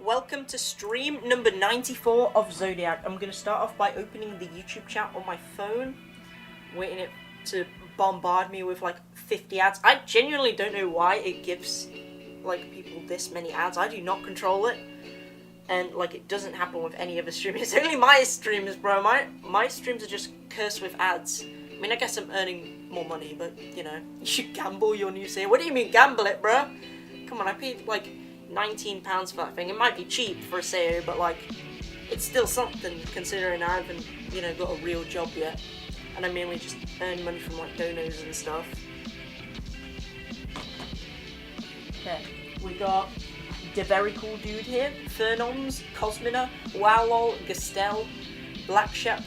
welcome to stream number 94 of Zodiac. I'm going to start off by opening the YouTube chat on my phone, waiting it to bombard me with like 50 ads. I genuinely don't know why it gives like people this many ads. I do not control it, and like it doesn't happen with any other streamers. It's only my streams, bro. My streams are just cursed with ads. I mean, I guess I'm earning more money, but you know, you should gamble your new sale. What do you mean gamble it, bro? Come on, I paid like £19 for that thing. It might be cheap for a sale, but like, it's still something considering I haven't, you know, got a real job yet. And I mainly just earn money from like donos and stuff. Okay, we got the very cool dude here, Fernoms, Cosmina, Wowlol, Gastel, Black Shep,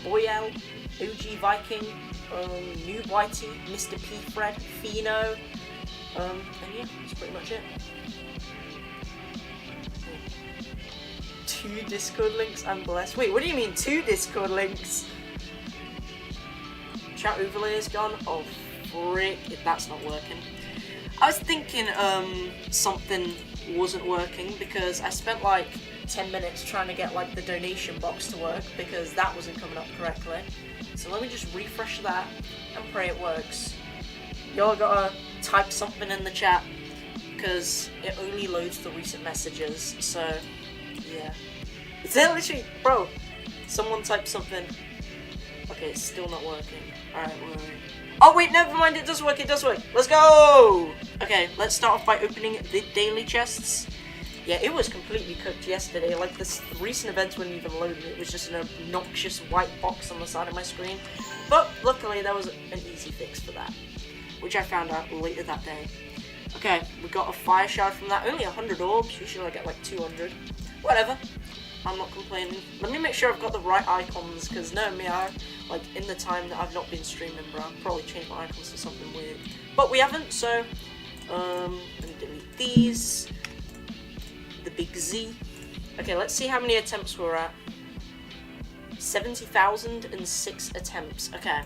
Boyel, OG Viking, New Whitey, Mr. P Fred, Fino, and yeah, that's pretty much it. 2 Discord links, I'm blessed. Wait, what do you mean 2 Discord links? Chat overlay is gone. Oh, frick, that's not working. I was thinking something wasn't working because I spent like 10 minutes trying to get like the donation box to work because that wasn't coming up correctly. So let me just refresh that and pray it works. Y'all gotta type something in the chat because it only loads the recent messages, so yeah. It's literally, bro, someone typed something. Okay, it's still not working. Alright, wait. Oh wait, never mind, it does work, Let's go! Okay, let's start off by opening the daily chests. Yeah, it was completely cooked yesterday. Like, this recent events wouldn't even load it. It was just an obnoxious white box on the side of my screen. But luckily, there was an easy fix for that, which I found out later that day. Okay, we got a fire shard from that. Only 100 orbs. Usually I get like 200. Whatever. I'm not complaining. Let me make sure I've got the right icons, because knowing me, like, in the time that I've not been streaming, bro, I'll probably change my icons to something weird. But we haven't, so, let me delete these. The big Z. Okay, let's see how many attempts we're at. 70,006 attempts. Okay.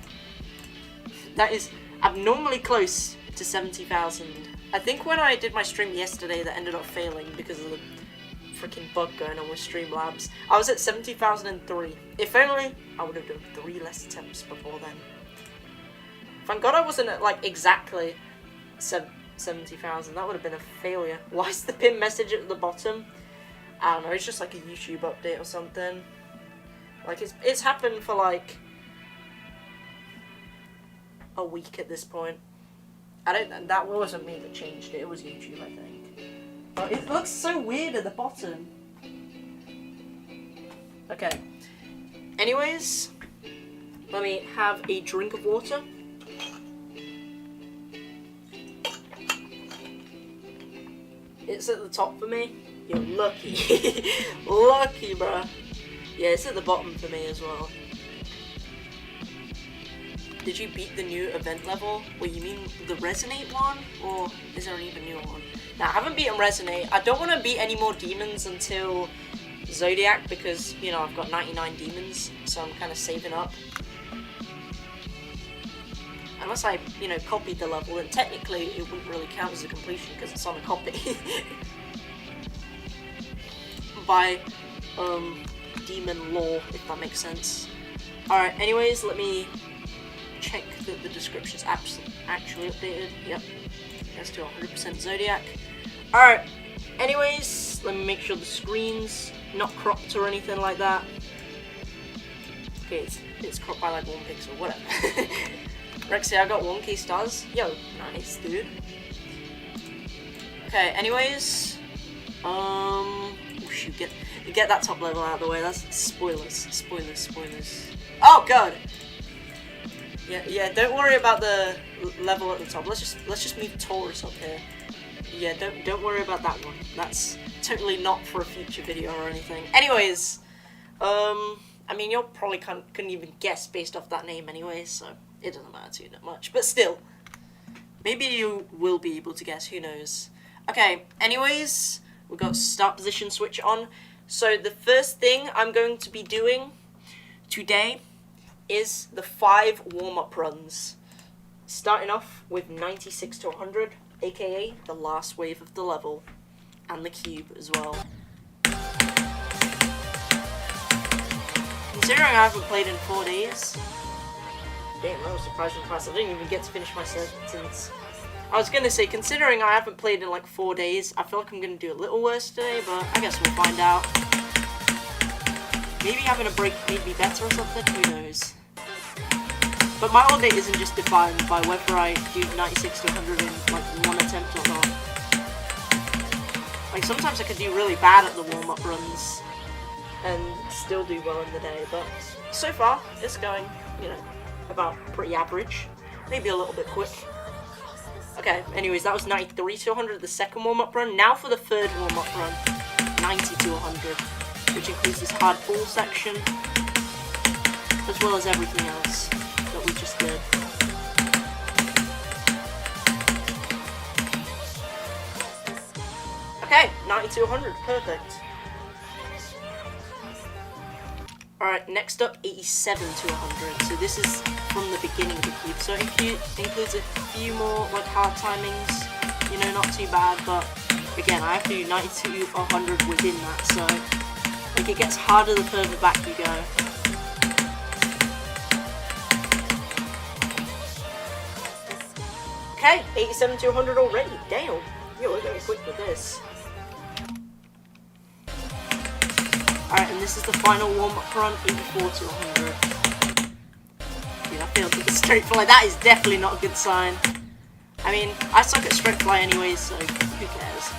That is abnormally close to 70,000. I think when I did my stream yesterday that ended up failing because of the freaking bug going on with Streamlabs, I was at 70,003. If only I would have done 3 less attempts before then. Thank God I wasn't at like exactly 70,000. That would have been a failure. Why is the pin message at the bottom? I don't know, it's just like a YouTube update or something. Like, it's happened for like a week at this point. That wasn't me that changed it, it was YouTube, I think. But it looks so weird at the bottom. Okay. Anyways, let me have a drink of water. It's at the top for me. You're lucky. Lucky, bruh. Yeah, it's at the bottom for me as well. Did you beat the new event level? Wait, you mean the Resonate one? Or is there an even newer one? Nah, I haven't beaten Resonate. I don't want to beat any more demons until Zodiac because, you know, I've got 99 demons, so I'm kind of saving up. Unless I, you know, copied the level, then technically it wouldn't really count as a completion because it's on a copy. By, demon lore, if that makes sense. Alright, anyways, let me check that the description's actually updated. Yep, that's to 100% Zodiac. Alright, anyways, let me make sure the screen's not cropped or anything like that. Okay, it's cropped by like 1 pixel, whatever. Rexy, I got 1k stars. Yo, nice, dude. Okay, anyways, oh shoot, get that top level out of the way. That's spoilers. Oh god. Yeah. Don't worry about the level at the top. Let's just move Taurus up here. Yeah, don't worry about that one. That's totally not for a future video or anything. Anyways, I mean, you probably couldn't even guess based off that name anyways, so it doesn't matter too much. But still, maybe you will be able to guess. Who knows? Okay. Anyways, we've got start position switch on. So the first thing I'm going to be doing today is the 5 warm-up runs. Starting off with 96 to 100, aka the last wave of the level, and the cube as well. considering I haven't played in 4 days. Damn, that was surprisingly fast. I didn't even get to finish my sentence. I was gonna say, considering I haven't played in like 4 days, I feel like I'm gonna do a little worse today, but I guess we'll find out. Maybe having a break made me better or something, who knows. But my all day isn't just defined by whether I do 96 to 100 in like one attempt or not. Like sometimes I could do really bad at the warm-up runs and still do well in the day, but so far it's going, you know, about pretty average. Maybe a little bit quick. Okay, anyways, that was 93 to 100, the second warm-up run. Now for the third warm-up run, 90 to 100, which includes this hard pull section, as well as everything else that we just did. Okay, 90 to 100, perfect. Alright, next up, 87 to 100. So this is from the beginning of the cube. So it includes a few more like hard timings. You know, not too bad, but again, I have to do 90 to 100 within that. So like it gets harder the further back you go. Okay, 87 to 100 already. Damn. Yeah, we're going quick with this. Alright, and this is the final warm-up run, 84 to 100. Dude, I failed with the straight fly. That is definitely not a good sign. I mean, I suck at straight fly anyways, so who cares?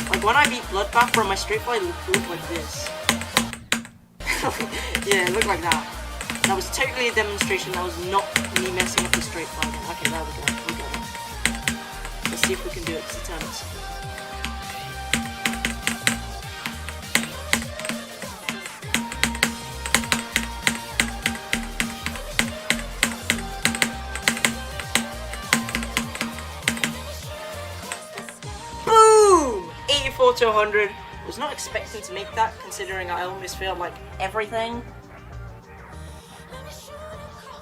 Like, when I beat Bloodbath, bro, my straight fly looked like this. Yeah, it looked like that. That was totally a demonstration. That was not me messing up the straight fly again. Okay, there we go. We got it. Let's see if we can do it this attempt. Boom! 84 to 100. Was not expecting to make that, considering I almost failed like everything.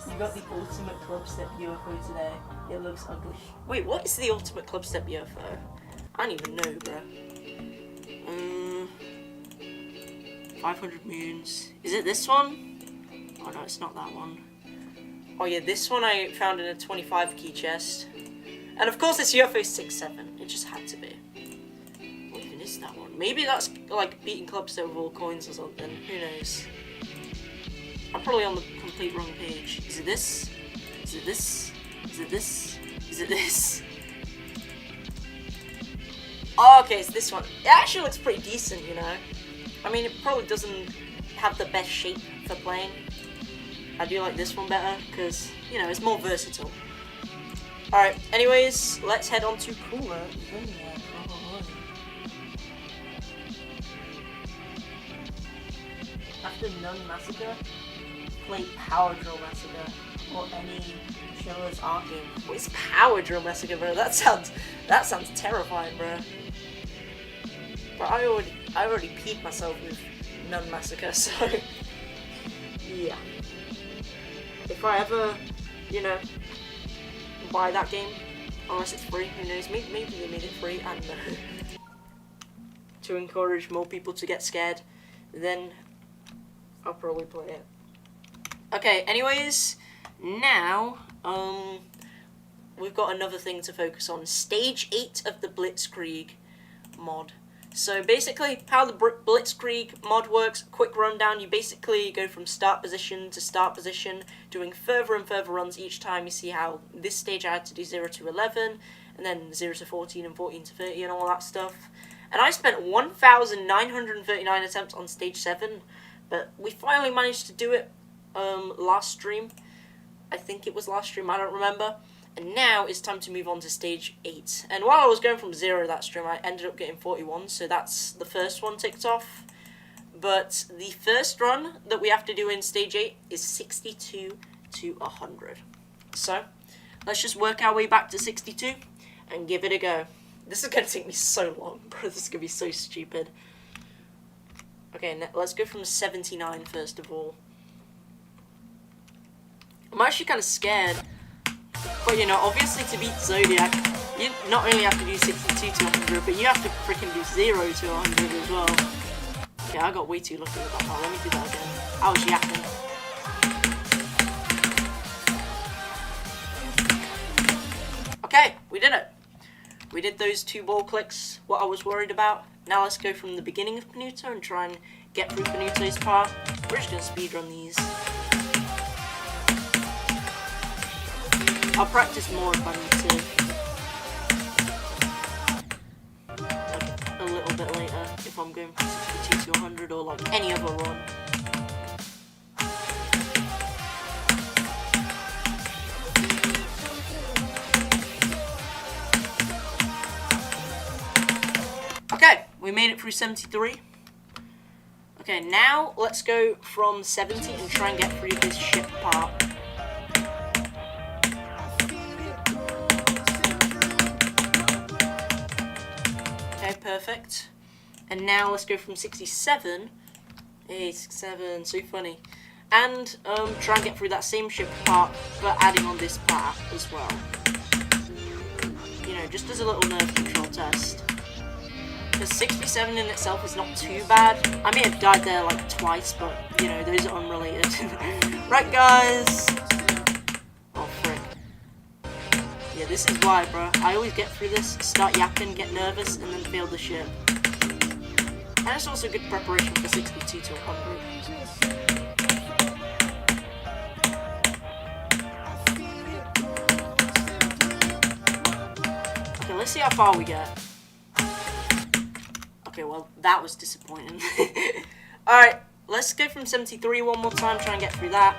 You got the ultimate club step UFO today. It looks ugly. Wait, what is the ultimate club step UFO? I don't even know, bro. 500 moons. Is it this one? Oh no, it's not that one. Oh yeah, this one I found in a 25 key chest. And of course it's UFO 6-7. It just had to be. What even is that one? Maybe that's like beating club step with all coins or something. Who knows? I'm probably on the complete wrong page. Is it this? Is it this? Is it this? Is it this? Oh, okay, it's this one. It actually looks pretty decent, you know. I mean, it probably doesn't have the best shape for playing. I do like this one better, because, you know, it's more versatile. Alright, anyways, let's head on to cooler. After Nun Massacre, play Power Drill Massacre, or any Shiller's art game. What is Power Drill Massacre, bro? That sounds terrifying, bro. But I already peed myself with Nun Massacre, so yeah. If I ever, you know, buy that game, unless it's free, who knows? Maybe they made it free and to encourage more people to get scared, then I'll probably play it. Okay, anyways, now, we've got another thing to focus on. Stage 8 of the Blitzkrieg mod. So basically, how the Blitzkrieg mod works, quick rundown, you basically go from start position to start position, doing further and further runs each time. You see how this stage I had to do 0 to 11, and then 0 to 14 and 14 to 30 and all that stuff. And I spent 1,939 attempts on stage 7, but we finally managed to do it last stream. I think it was last stream, I don't remember. And now it's time to move on to stage 8. And while I was going from 0 that stream, I ended up getting 41, so that's the first one ticked off. But the first run that we have to do in stage 8 is 62 to 100. So, let's just work our way back to 62 and give it a go. This is going to take me so long, bro. This is going to be so stupid. Okay, let's go from 79 first of all. I'm actually kind of scared. But, you know, obviously to beat Zodiac, you not only have to do 62 to 100, but you have to freaking do 0 to 100 as well. Okay, I got way too lucky with that part. Let me do that again. I was yapping. Okay, we did it. We did those 2 ball clicks, what I was worried about. Now let's go from the beginning of Panuto and try and get through Panuto's part. We're just going to speedrun these. I'll practice more if I need to. Like, a little bit later, if I'm going from 62 to 100 or like any other run. Okay, we made it through 73. Okay, now let's go from 70 and try and get through this ship part. Okay, perfect. And now let's go from 67. Hey, 67, so funny. And try and get through that same ship part, but adding on this part as well. You know, just as a little nerve control test. Because 67 in itself is not too bad. I may have died there like twice, but you know, those are unrelated. Right, guys. Oh, frick. Yeah, this is why, bro. I always get through this, start yapping, get nervous, and then fail the ship. And it's also good preparation for 62 to 100. Okay, let's see how far we get. Okay, well, that was disappointing. Alright, let's go from 73 one more time, try and get through that.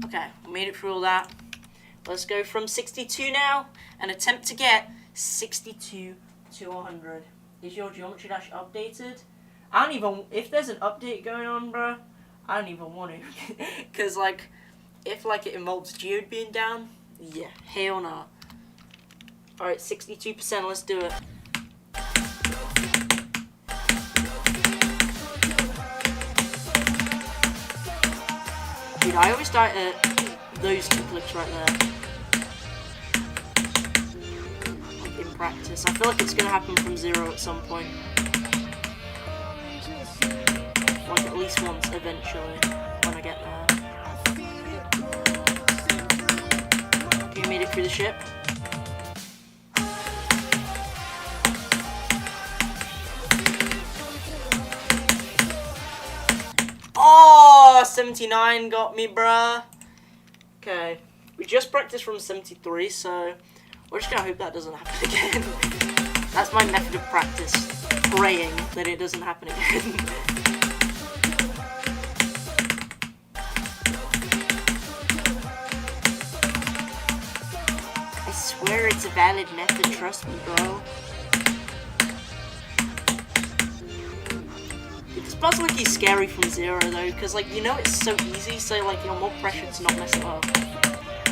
Okay, we made it through all that. Let's go from 62 now, and attempt to get 62 to 100. Is your geometry dash updated? I don't even, if there's an update going on, bro, I don't even want to. Because, like, if, like, it involves geode being down, yeah, hell no. Alright, 62%, let's do it. Dude, I always die at those 2 clicks right there. Like in practice. I feel like it's gonna happen from 0 at some point. Like at least once eventually, when I get there. Okay, made it through the ship. Oh, 79 got me, bruh. Okay, we just practiced from 73, so we're just gonna hope that doesn't happen again. That's my method of practice, praying that it doesn't happen again. I swear it's a valid method, trust me, bro. This boss like he's scary from 0 though, because like you know it's so easy, so like you're more pressured to not mess it up.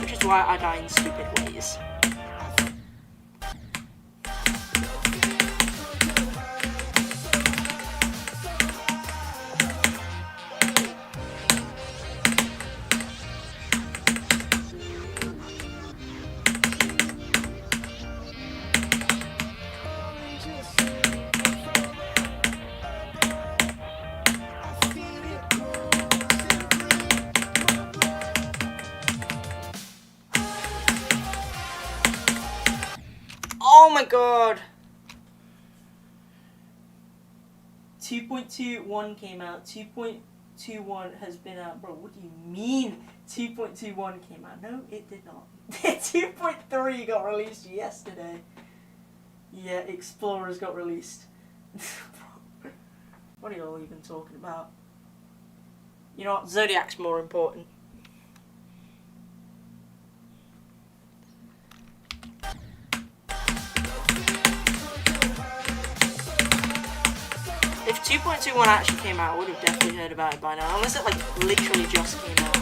Which is why I die in stupid ways. Oh my god! 2.21 came out. 2.21 has been out. Bro, what do you mean 2.21 came out? No, it did not. 2.3 got released yesterday. Yeah, Explorers got released. What are y'all even talking about? You know what? Zodiac's more important. If 2.21 actually came out, I would have definitely heard about it by now. Unless it, like, literally just came out.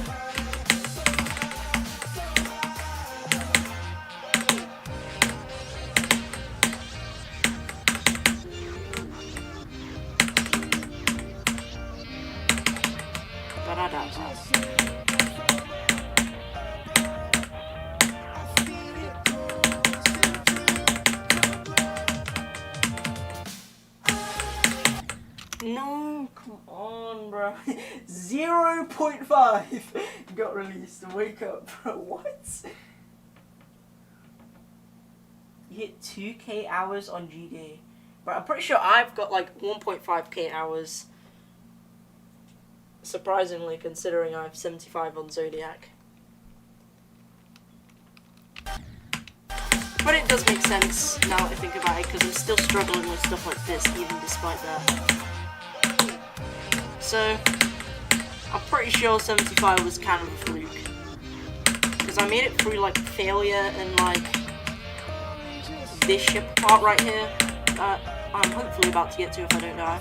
But I doubt that. No, come on, bro. 0.5 got released. Wake up, bro. What? You hit 2k hours on GD. Bro, I'm pretty sure I've got like 1.5k hours. Surprisingly, considering I have 75 on Zodiac. But it does make sense now that I think about it, because I'm still struggling with stuff like this, even despite that. So, I'm pretty sure 75 was kind of a fluke. Because I made it through, like, failure and, like, this ship part right here. I'm hopefully about to get to if I don't die.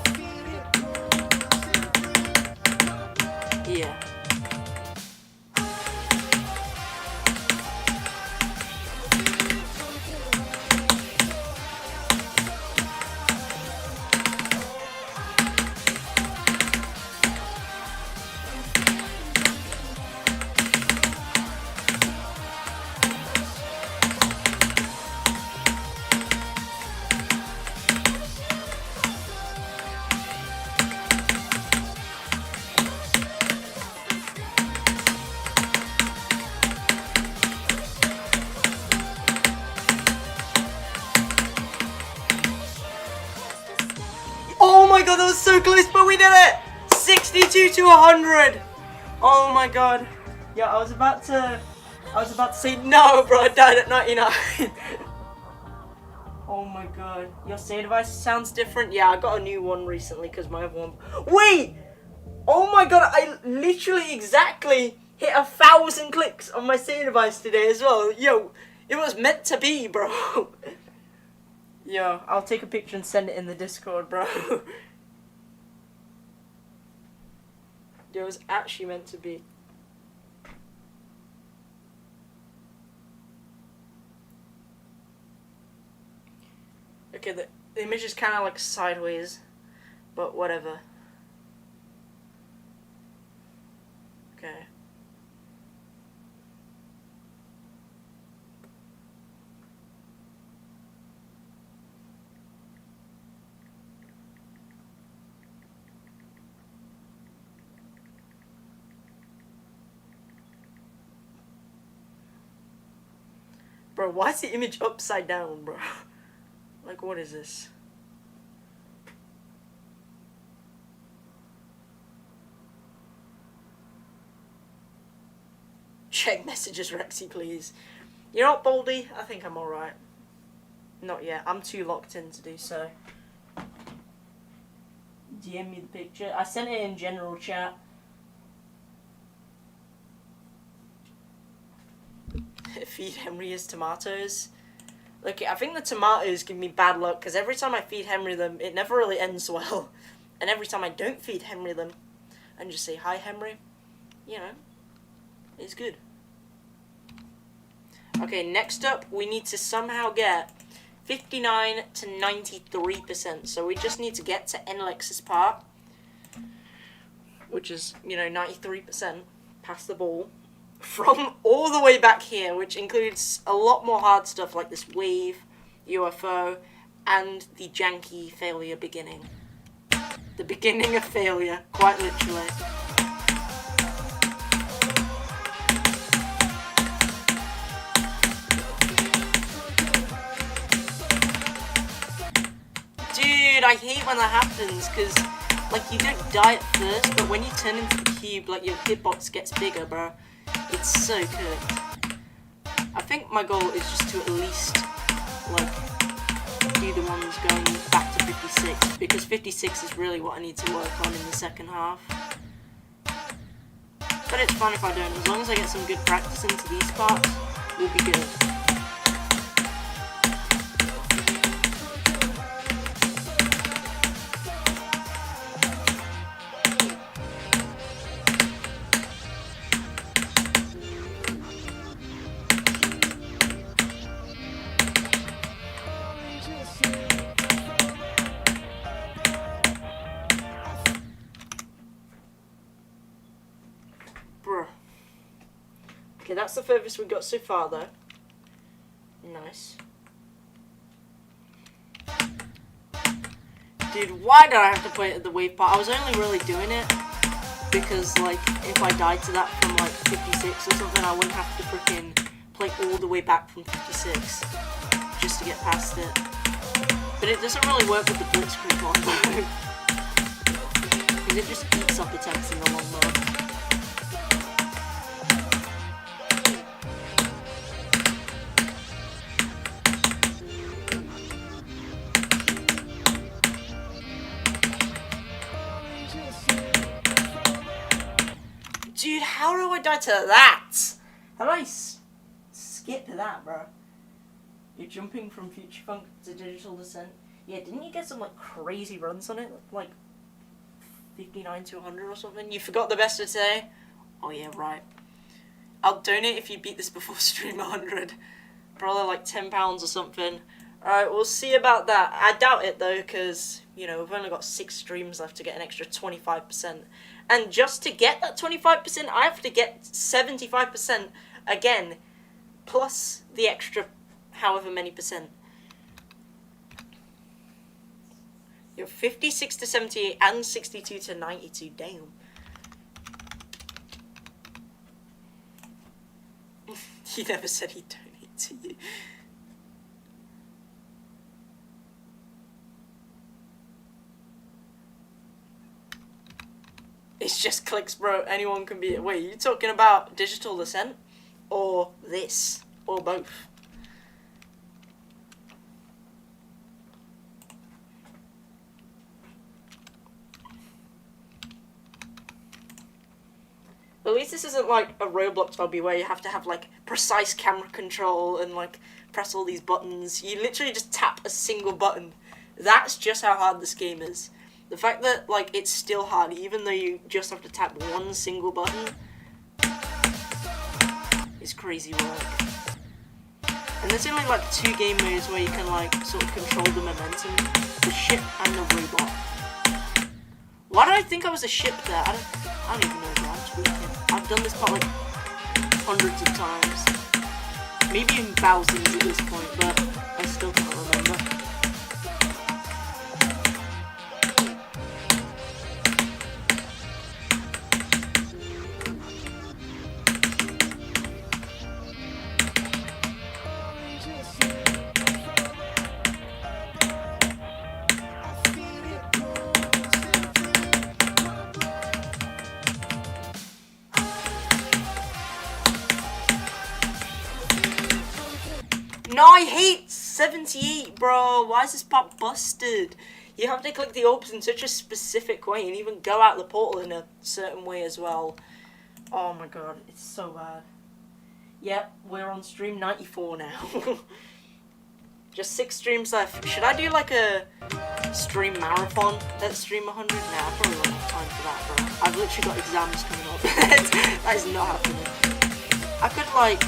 Yeah. Oh my god, that was so close, but we did it! 62 to 100! Oh my god. Yeah, I was about to say no, bro, I died at 99. Oh my god. Your save device sounds different? Yeah, I got a new one recently because my other one... Wait! Oh my god, I literally exactly hit 1,000 clicks on my save device today as well. Yo, it was meant to be, bro. Yo, I'll take a picture and send it in the Discord, bro. It was actually meant to be. Okay, the image is kind of like sideways, but whatever. Okay. Bro, why is the image upside down, bro? Like, what is this? Check messages, Rexy, please. You know what, Baldy? I think I'm alright. Not yet. I'm too locked in to do so. DM me the picture. I sent it in general chat. Feed Henry his tomatoes. Look, I think the tomatoes give me bad luck, because every time I feed Henry them, it never really ends well. And every time I don't feed Henry them, and just say, hi, Henry, you know, it's good. Okay, next up, we need to somehow get 59 to 93%. So we just need to get to Enlex's part, which is, you know, 93%, pass the ball, from all the way back here, which includes a lot more hard stuff like this wave, UFO, and the janky failure beginning. The beginning of failure, quite literally. Dude, I hate when that happens, because, like, you don't die at first, but when you turn into the cube, like, your hitbox gets bigger, bro. It's so good. I think my goal is just to at least, like, do the ones going back to 56, because 56 is really what I need to work on in the second half. But it's fine if I don't. As long as I get some good practice into these parts, we'll be good. Okay, that's the furthest we got so far, though. Nice. Dude, why did I have to put it at the wave part? I was only really doing it because, like, if I died to that from, like, 56 or something, I wouldn't have to freaking play all the way back from 56 just to get past it. But it doesn't really work with the blitzkrieg one, though. Because it just eats up attempts in the long run. Dude, how do I die to that? How do I skip that, bro? You're jumping from Future Funk to Digital Descent. Yeah, didn't you get some, like, crazy runs on it? Like, 59 to 100 or something? You forgot the best of today? Oh, yeah, right. I'll donate if you beat this before stream 100. Probably, like, £10 or something. Alright, we'll see about that. I doubt it, though, because, you know, we've only got 6 streams left to get an extra 25%. And just to get that 25%, I have to get 75% again, plus the extra however many percent. You're 56 to 78 and 62 to 92, damn. He never said he'd donate to you. It's just clicks, bro. Anyone can be it. Wait, you talking about Digital Descent? Or this? Or both? At least this isn't like a Roblox obby where you have to have like precise camera control and like press all these buttons. You literally just tap a single button. That's just how hard this game is. The fact that, like, it's still hard, even though you just have to tap one single button, is crazy work. And there's only, like, 2 game modes where you can, like, sort of control the momentum. The ship and the robot. Why did I think I was a ship there? I don't even know why I'm tweaking. I've done this part, like, hundreds of times. Maybe even thousands at this point, but I still can't remember. No, I hate 78, bro. Why is this part busted? You have to click the orbs in such a specific way and even go out the portal in a certain way as well. Oh my god, it's so bad. Yep, we're on stream 94 now. Just 6 streams left. Should I do like a stream marathon at stream 100? Nah, I probably won't have time for that, bro. I've literally got exams coming up. That is not happening. I could like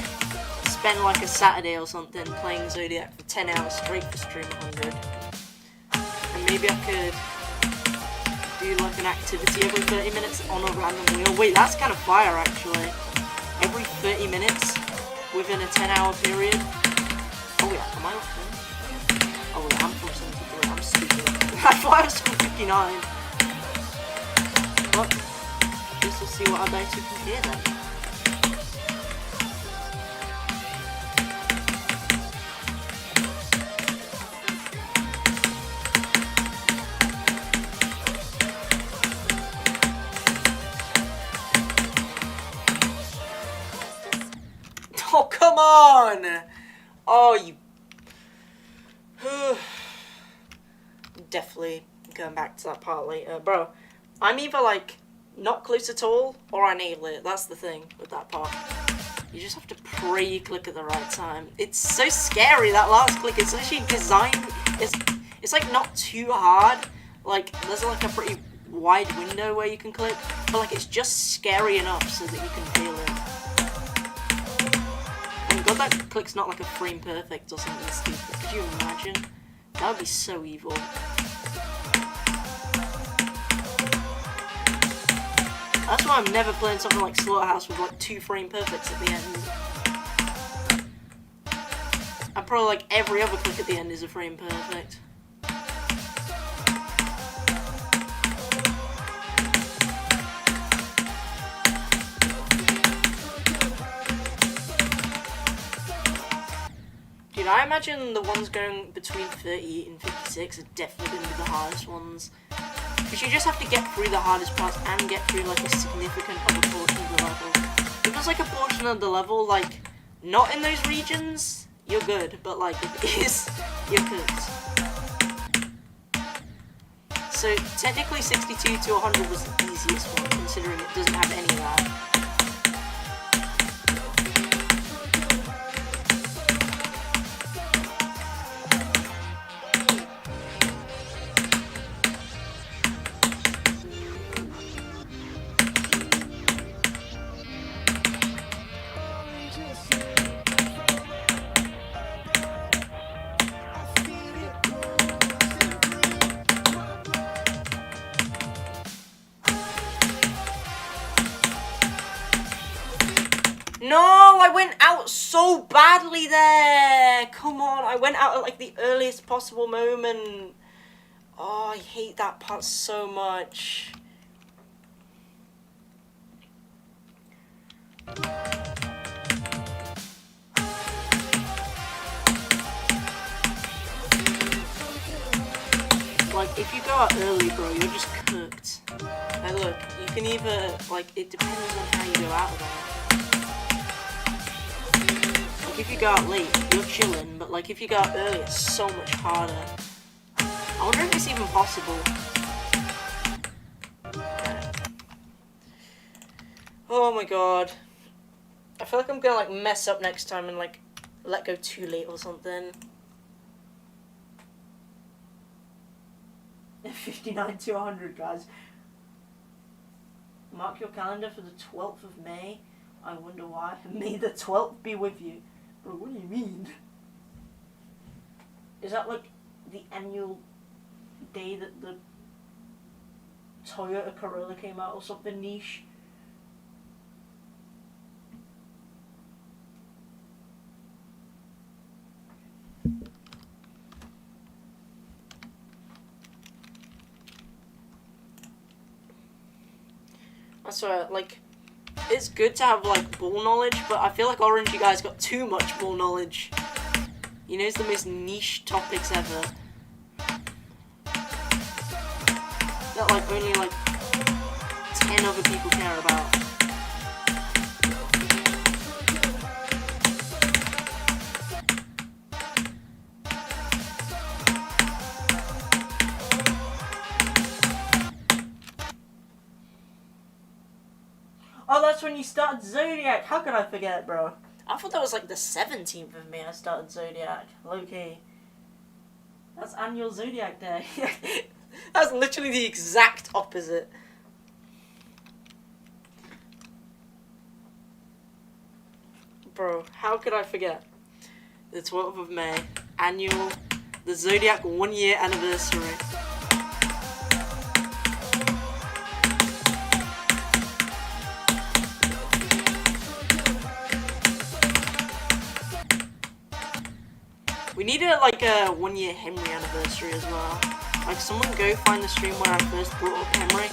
spend like a Saturday or something playing Zodiac for 10 hours straight for stream 100. And maybe I could do like an activity every 30 minutes on a random wheel. Wait, that's kind of fire actually. Every 30 minutes within a 10-hour period. Oh yeah, am I off then? Oh yeah, I'm from 73, I'm stupid. I thought I was from 59. But I guess we'll see what I dice from here then. Oh, come on! Oh, you... Definitely going back to that part later. Bro, I'm either, like, not close at all, or I nail it. That's the thing with that part. You just have to pray you click at the right time. It's so scary, that last click. It's actually designed... It's like, not too hard. Like, there's, like, a pretty wide window where you can click. But, like, it's just scary enough so that you can feel it. God, that click's not like a frame perfect or something stupid. Could you imagine? That would be so evil. That's why I'm never playing something like Slaughterhouse with like 2 frame perfects at the end. And probably like every other click at the end is a frame perfect. Dude, I imagine the ones going between 30 and 56 are definitely going to be the hardest ones. Because you just have to get through the hardest parts and get through like a significant other portion of the level. If there's like a portion of the level like not in those regions, you're good. But like if it is, you're cooked. So technically 62 to 100 was the easiest one, considering it doesn't have any of that. No, I went out so badly there. Come on, I went out at like the earliest possible moment. Oh, I hate that part so much. Like, if you go out early, bro, you're just cooked. Now look, you can either, like, it depends on how you go out of there. If you go out late, you're chilling, but like if you go out early, it's so much harder. I wonder if it's even possible. Oh my god. I feel like I'm gonna like mess up next time and like let go too late or something. 59 to 100, guys. Mark your calendar for the 12th of May. I wonder why. May the 12th be with you. Bro, what do you mean? Is that like the annual day that the Toyota Corolla came out or something niche? That's right, like, it's good to have, like, ball knowledge, but I feel like Orange, you guys got too much ball knowledge. You know, it's the most niche topics ever. That, like, only, like, 10 other people care about. Oh, that's when you started Zodiac. How could I forget, bro? I thought that was like the 17th of May I started Zodiac. Low-key. That's annual Zodiac day. That's literally the exact opposite. Bro, how could I forget? The 12th of May. Annual. The Zodiac 1 year anniversary. We need like a 1 year Henry anniversary as well. Like someone go find the stream where I first brought up Henry,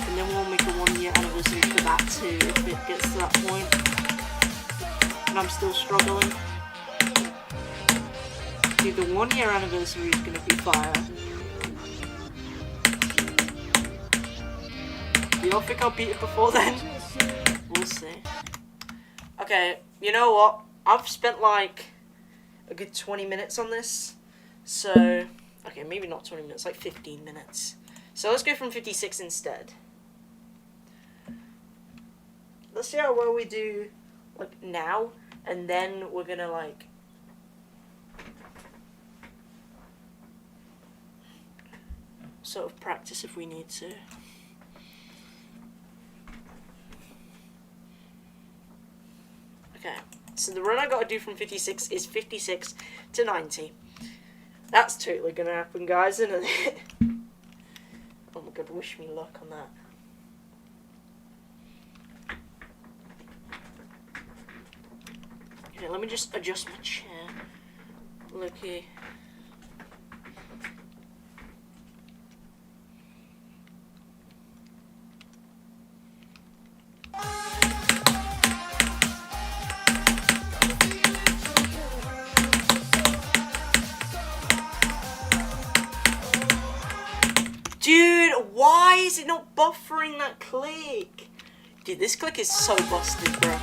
and then we'll make a 1 year anniversary for that too if it gets to that point. And I'm still struggling. Dude, the 1 year anniversary is gonna be fire. Do y'all think I'll beat it before then? We'll see. Okay, you know what? I've spent like a good 20 minutes on this, so okay, maybe not 20 minutes, like 15 minutes. So let's go from 56 instead. Let's see how well we do like now, and then we're gonna like sort of practice if we need to. Okay. So the run I gotta do from 56 is 56 to 90. That's totally gonna happen, guys, isn't it? Oh my god, wish me luck on that. Okay, let me just adjust my chair. Look here. is it not buffering that click? Dude, this click is so busted, bro.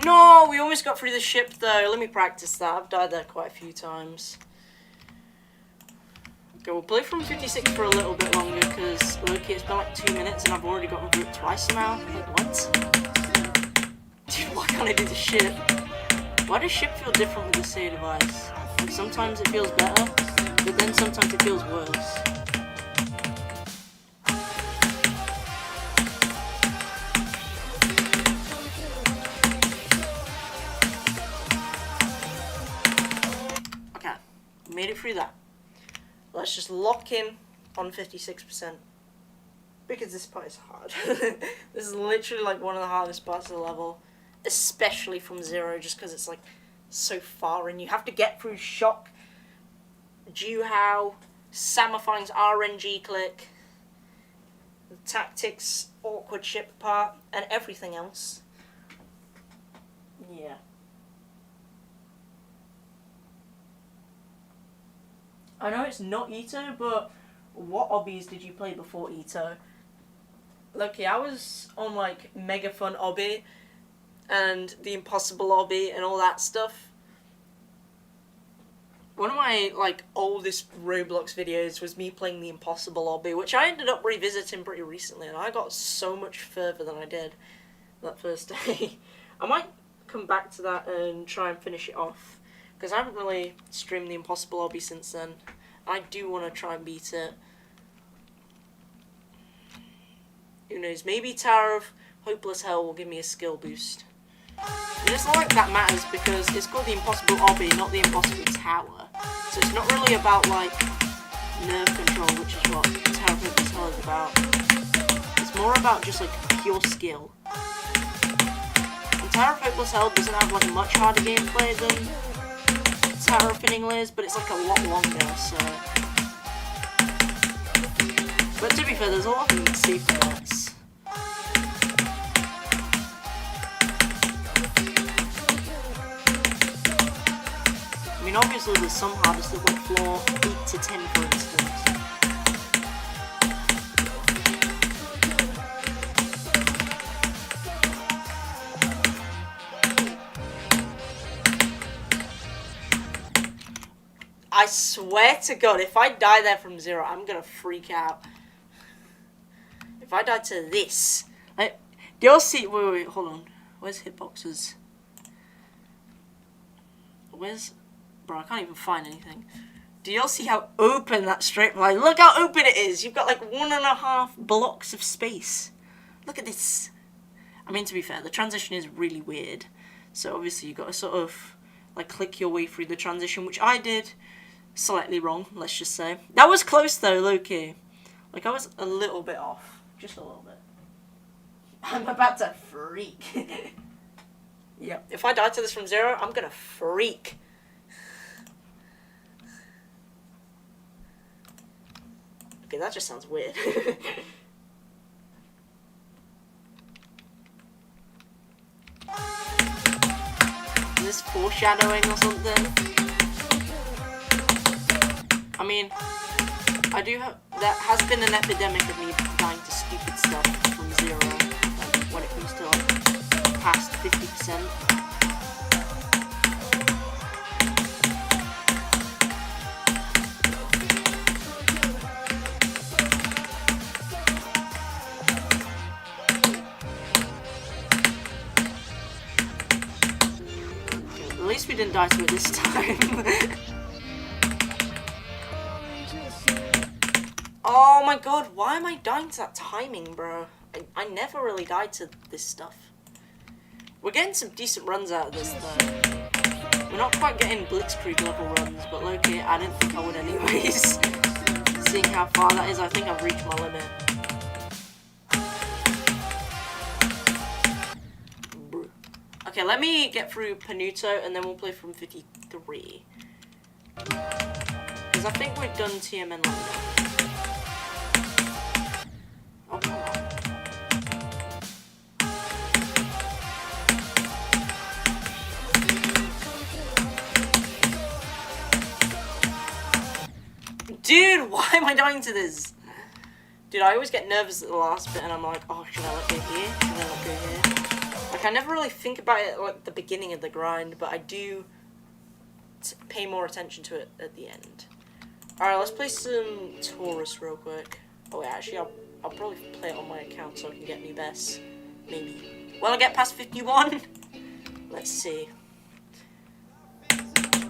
No, we almost got through the ship though. Let me practice that. I've died there quite a few times. Okay, we'll play from 56 for a little bit longer because, look, it's been like 2 minutes and I've already gotten through it twice now. Like, what? Dude, why can't I do the ship? Why does ship feel different with the save device? Like, sometimes it feels better, but then sometimes it feels worse. Made it through that. Let's just lock in on 56%. Because this part is hard. This is literally like one of the hardest parts of the level. Especially from 0, just because it's like so far and you have to get through Shock, Juhao, Samifying's RNG click, the Tactics awkward ship part, and everything else. Yeah. I know it's not Ito, but what obbies did you play before Ito? Look, I was on like Mega Fun obby and the Impossible obby and all that stuff. One of my like oldest Roblox videos was me playing the Impossible obby, which I ended up revisiting pretty recently, and I got so much further than I did that first day. I might come back to that and try and finish it off. Because I haven't really streamed the Impossible obby since then. I do want to try and beat it. Who knows, maybe Tower of Hopeless Hell will give me a skill boost. And it's not like that matters because it's called the Impossible obby, not the Impossible Tower. So it's not really about like nerve control, which is what Tower of Hopeless Hell is about. It's more about just like pure skill. And Tower of Hopeless Hell doesn't have like a much harder gameplay than Tower of Thinning Layers, but it's like a lot longer, so... But to be fair, there's a lot of safety nets. I mean, obviously there's some hardest that like floor 8 to 10, for instance. I swear to God, if I die there from 0, I'm gonna freak out. If I die to this, like, do you all see? Wait, hold on. Where's hitboxes? Where's, bro? I can't even find anything. Do you all see how open that straight line? Look how open it is. You've got like 1.5 blocks of space. Look at this. I mean, to be fair, the transition is really weird. So obviously you got to sort of like click your way through the transition, which I did. Slightly wrong, let's just say. That was close though, low-key. Like, I was a little bit off. Just a little bit. I'm about to freak. Yeah, if I die to this from 0, I'm gonna freak. Okay, that just sounds weird. Is this foreshadowing or something? I mean, I do have, there has been an epidemic of me dying to stupid stuff from 0, like, when it comes to like past 50%. Okay, at least we didn't die to it this time. Oh my god, why am I dying to that timing, bro? I never really died to this stuff. We're getting some decent runs out of this, though. We're not quite getting blitzkrieg level runs, but low-key, I didn't think I would anyways. Seeing how far that is, I think I've reached my limit. Okay, let me get through Panuto, and then we'll play from 53. Because I think we've done TMN long enough. Oh, come on. Dude, why am I dying to this? Dude, I always get nervous at the last bit, and I'm like, oh, should I let go here? Should I let go here? Like, I never really think about it like the beginning of the grind, but I do pay more attention to it at the end. Alright, let's play some Taurus real quick. Oh wait, actually, I'll probably play it on my account so I can get new bests. Maybe. Will I get past 51? Let's see.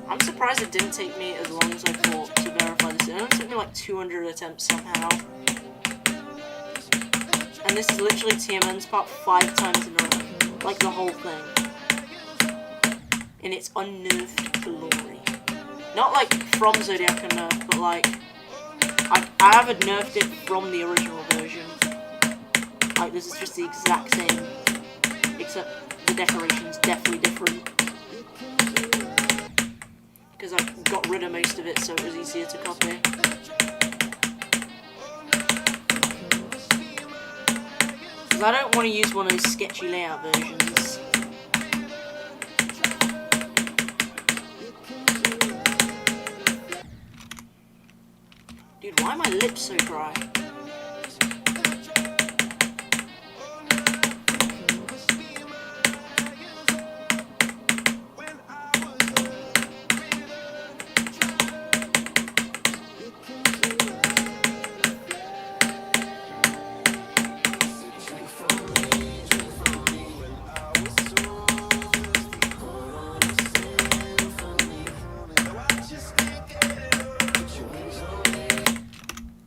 I'm surprised it didn't take me as long as I thought to verify this. It only took me like 200 attempts somehow. And this is literally TMN's part 5 times in a row. Like the whole thing. In its unnerved glory. Not like from Zodiac Unnerved, but like I haven't nerfed it from the original version. Like this is just the exact same. Except the decoration's definitely different. Because I got rid of most of it so it was easier to copy. Because I don't want to use one of those sketchy layout versions. Dude, why are my lips so dry?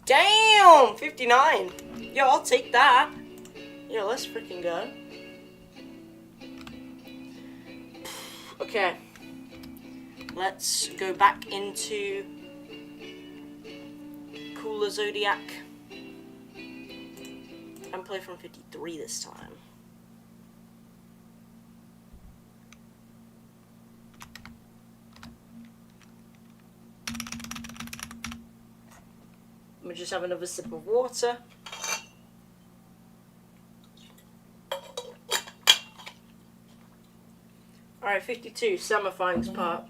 Damn! 59! Yo, I'll take that. Yo, let's freaking go. Okay. Let's go back into Cooler Zodiac. And play from 53 this time. Let me just have another sip of water. Alright, 52, Samifying's part.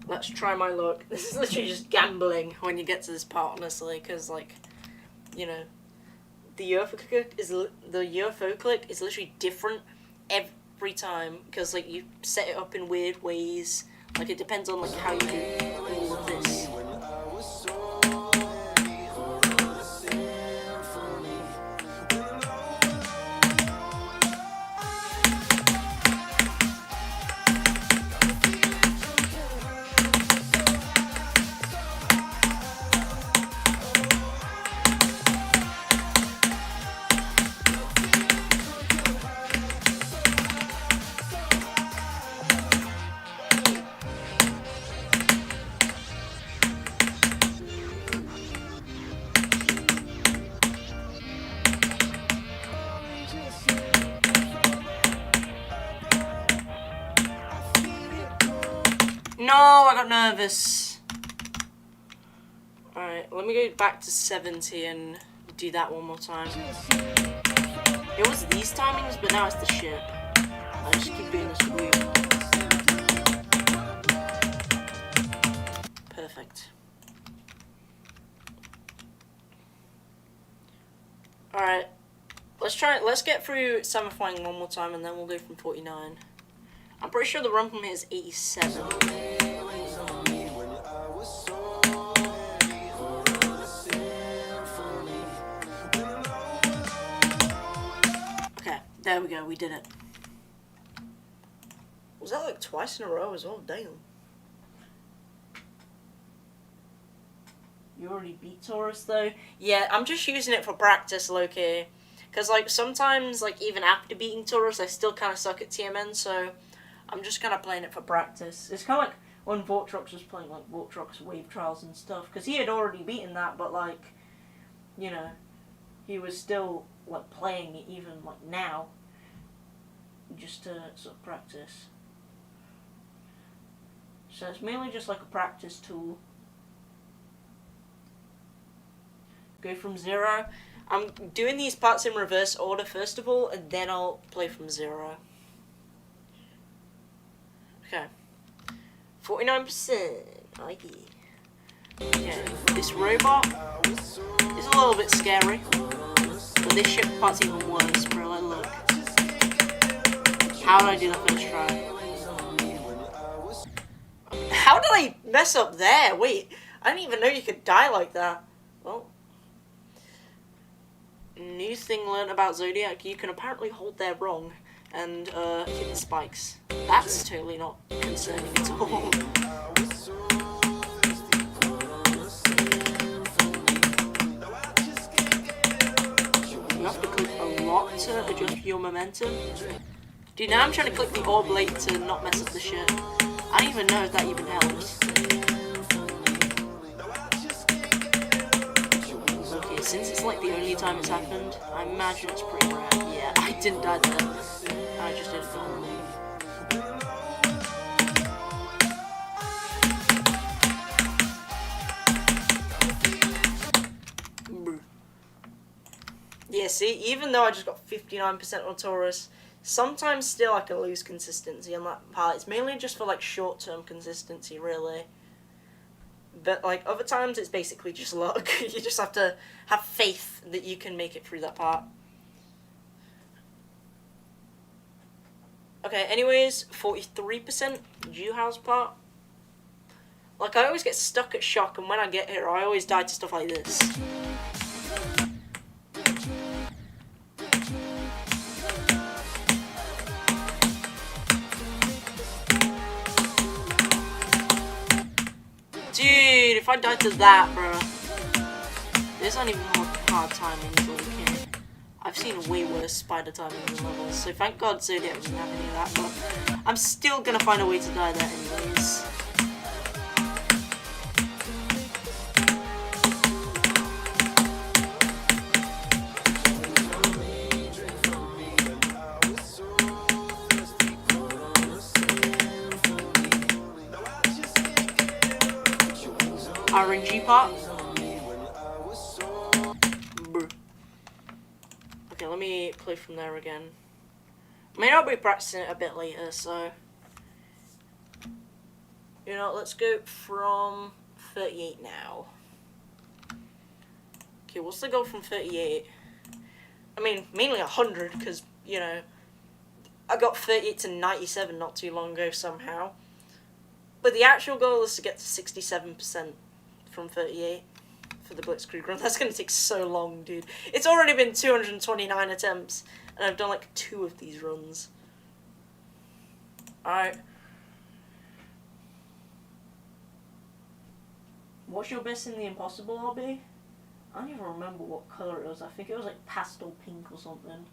Let's try my luck. This is literally just gambling when you get to this part, honestly, because, like, you know, the UFO click is literally different every time, because, like, you set it up in weird ways. Like, it depends on, like, how you do all of this. No, I got nervous. Alright, let me go back to 70 and do that one more time. It was these timings, but now it's the ship. I just keep doing this loop. Perfect. Alright, let's get through Samifying one more time and then we'll go from 49. I'm pretty sure the run from here is 87. Okay, there we go, we did it. Was that like twice in a row as well? Damn. You already beat Taurus though? Yeah, I'm just using it for practice, low-key. Because like sometimes, like even after beating Taurus, I still kind of suck at TMN, so I'm just kind of playing it for practice. It's kind of like when Vortrox was playing like Vortrox Wave Trials and stuff, because he had already beaten that, but like, you know, he was still like playing it even like now, just to sort of practice. So it's mainly just like a practice tool. Go from 0. I'm doing these parts in reverse order first of all, and then I'll play from 0. Okay. 49%. Okay, this robot is a little bit scary, but this ship part's even worse, bro. Like, look. How did I do that first try? How did I mess up there? Wait, I didn't even know you could die like that. Well, new thing learned about Zodiac, you can apparently hold there wrong and hit the spikes. That's totally not concerning at all. You have to click a lot to adjust your momentum. Dude, now I'm trying to click the orb late to not mess up the ship. I don't even know if that even helps. Okay, since it's like the only time it's happened, I imagine it's pretty rare. Yeah, I didn't die there. I just didn't fall. Yeah, see, even though I just got 59% on Taurus, sometimes still I can lose consistency on that part. It's mainly just for like short-term consistency, really. But like other times it's basically just luck. You just have to have faith that you can make it through that part. Okay, anyways, 43% Jew-House part. Like, I always get stuck at shock, and when I get here, I always die to stuff like this. Dude, if I died to that, bro. There's not even hard timing, so okay. I've seen way worse spider timing levels, so thank God Zodiac doesn't have any of that, but I'm still gonna find a way to die there anyways. RNG part. Okay, let me play from there again. I mean, I'll be practicing it a bit later, so... You know, let's go from 38 now. Okay, what's the goal from 38? I mean, mainly 100, because, you know, I got 38 to 97 not too long ago somehow. But the actual goal is to get to 67% from 38 for the Blitzkrieg run. That's going to take so long, dude. It's already been 229 attempts, and I've done like 2 of these runs. Alright. What's your best in the Impossible lobby? I don't even remember what colour it was. I think it was like pastel pink or something.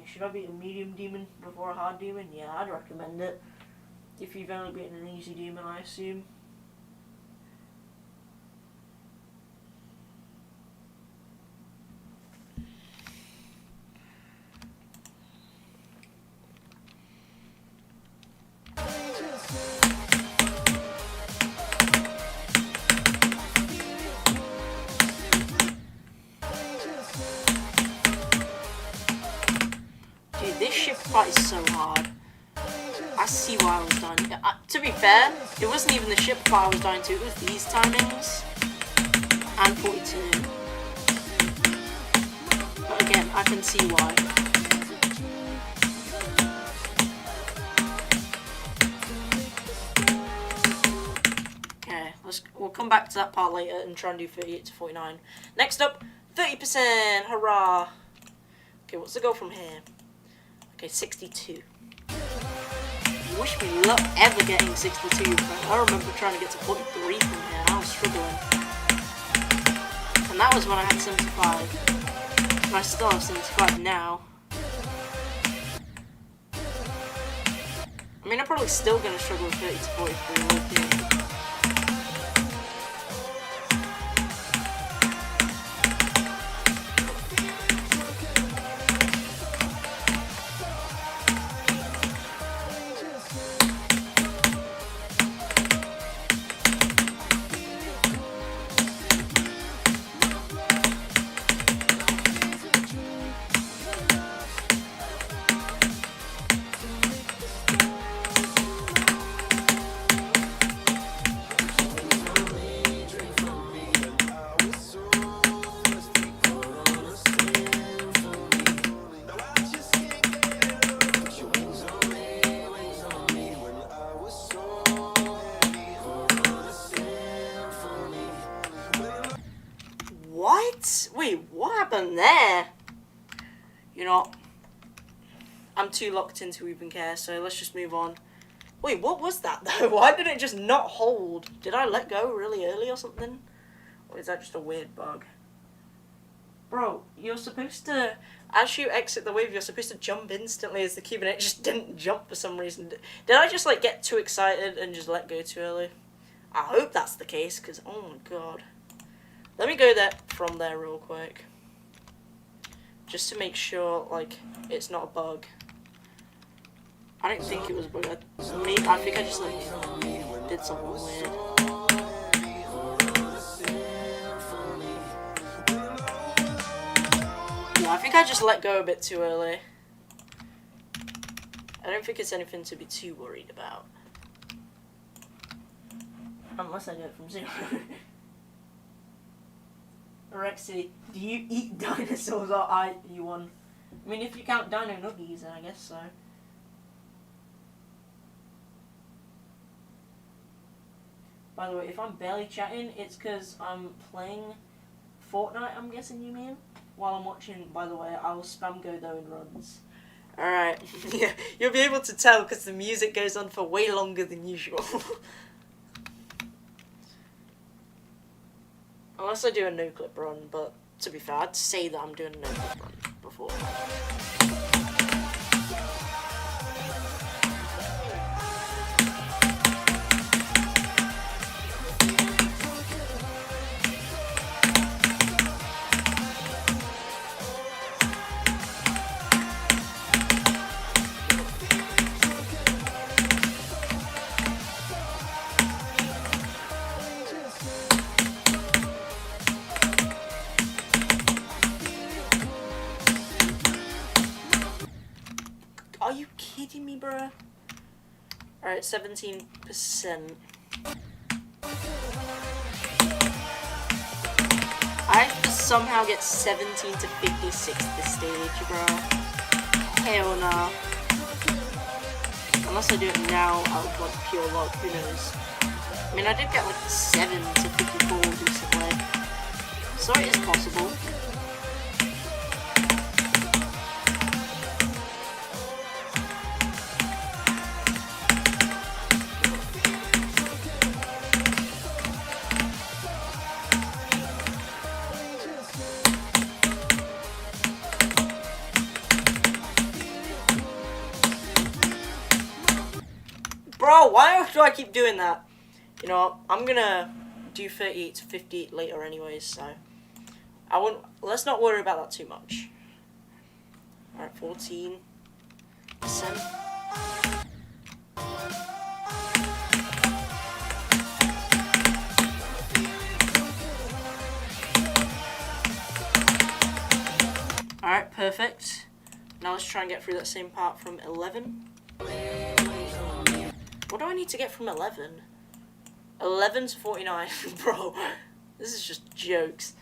Should I beat a medium demon before a hard demon? Yeah, I'd recommend it. If you've only beaten an easy demon, I assume. This ship fight is so hard. I see why I was dying. To be fair, it wasn't even the ship fight I was dying to, it was these timings. And 42. But again, I can see why. Okay, we'll come back to that part later and try and do 38 to 49. Next up, 30%! Hurrah! Okay, what's the goal from here? Okay, 62. I wish me luck ever getting 62, but I remember trying to get to 43 from here. I was struggling. And that was when I had 75. And I still have 75 now. I mean, I'm probably still going to struggle with 30 to 43. What? Wait, what happened there? You know, I'm too locked in to even care, so let's just move on. Wait, what was that though? Why did it just not hold? Did I let go really early or something? Or is that just a weird bug? Bro, you're supposed to, as you exit the wave, you're supposed to jump instantly as the cube, and it just didn't jump for some reason. Did I just like get too excited and just let go too early? I hope that's the case, because oh my god. Let me go there from there real quick. Just to make sure, like, it's not a bug. I don't think it was a bug. I think I just, like, did something weird. Yeah, I think I just let go a bit too early. I don't think it's anything to be too worried about. Unless I do it from zero. Rexy, do you eat dinosaurs or are you one? I mean, if you count dino nuggies, then I guess so. By the way, if I'm barely chatting, it's because I'm playing Fortnite, I'm guessing you mean? While I'm watching, by the way, I will spam go though in runs. Alright, yeah, you'll be able to tell because the music goes on for way longer than usual. Unless I do a no-clip run, but to be fair, I'd say that I'm doing a no-clip run before. Are you kidding me, bruh? Alright, 17%. I have to somehow get 17 to 56 this stage, bro. Hell no. Unless I do it now out of like pure luck, who knows. I mean, I did get like 7 to 54 recently. So it is possible. Bro, why do I keep doing that? You know, I'm gonna do 38 to 58 later anyways, so I won't. Let's not worry about that too much. Alright, 14%. Alright, perfect. Now let's try and get through that same part from 11. What do I need to get from 11? 11 to 49. Bro, this is just jokes.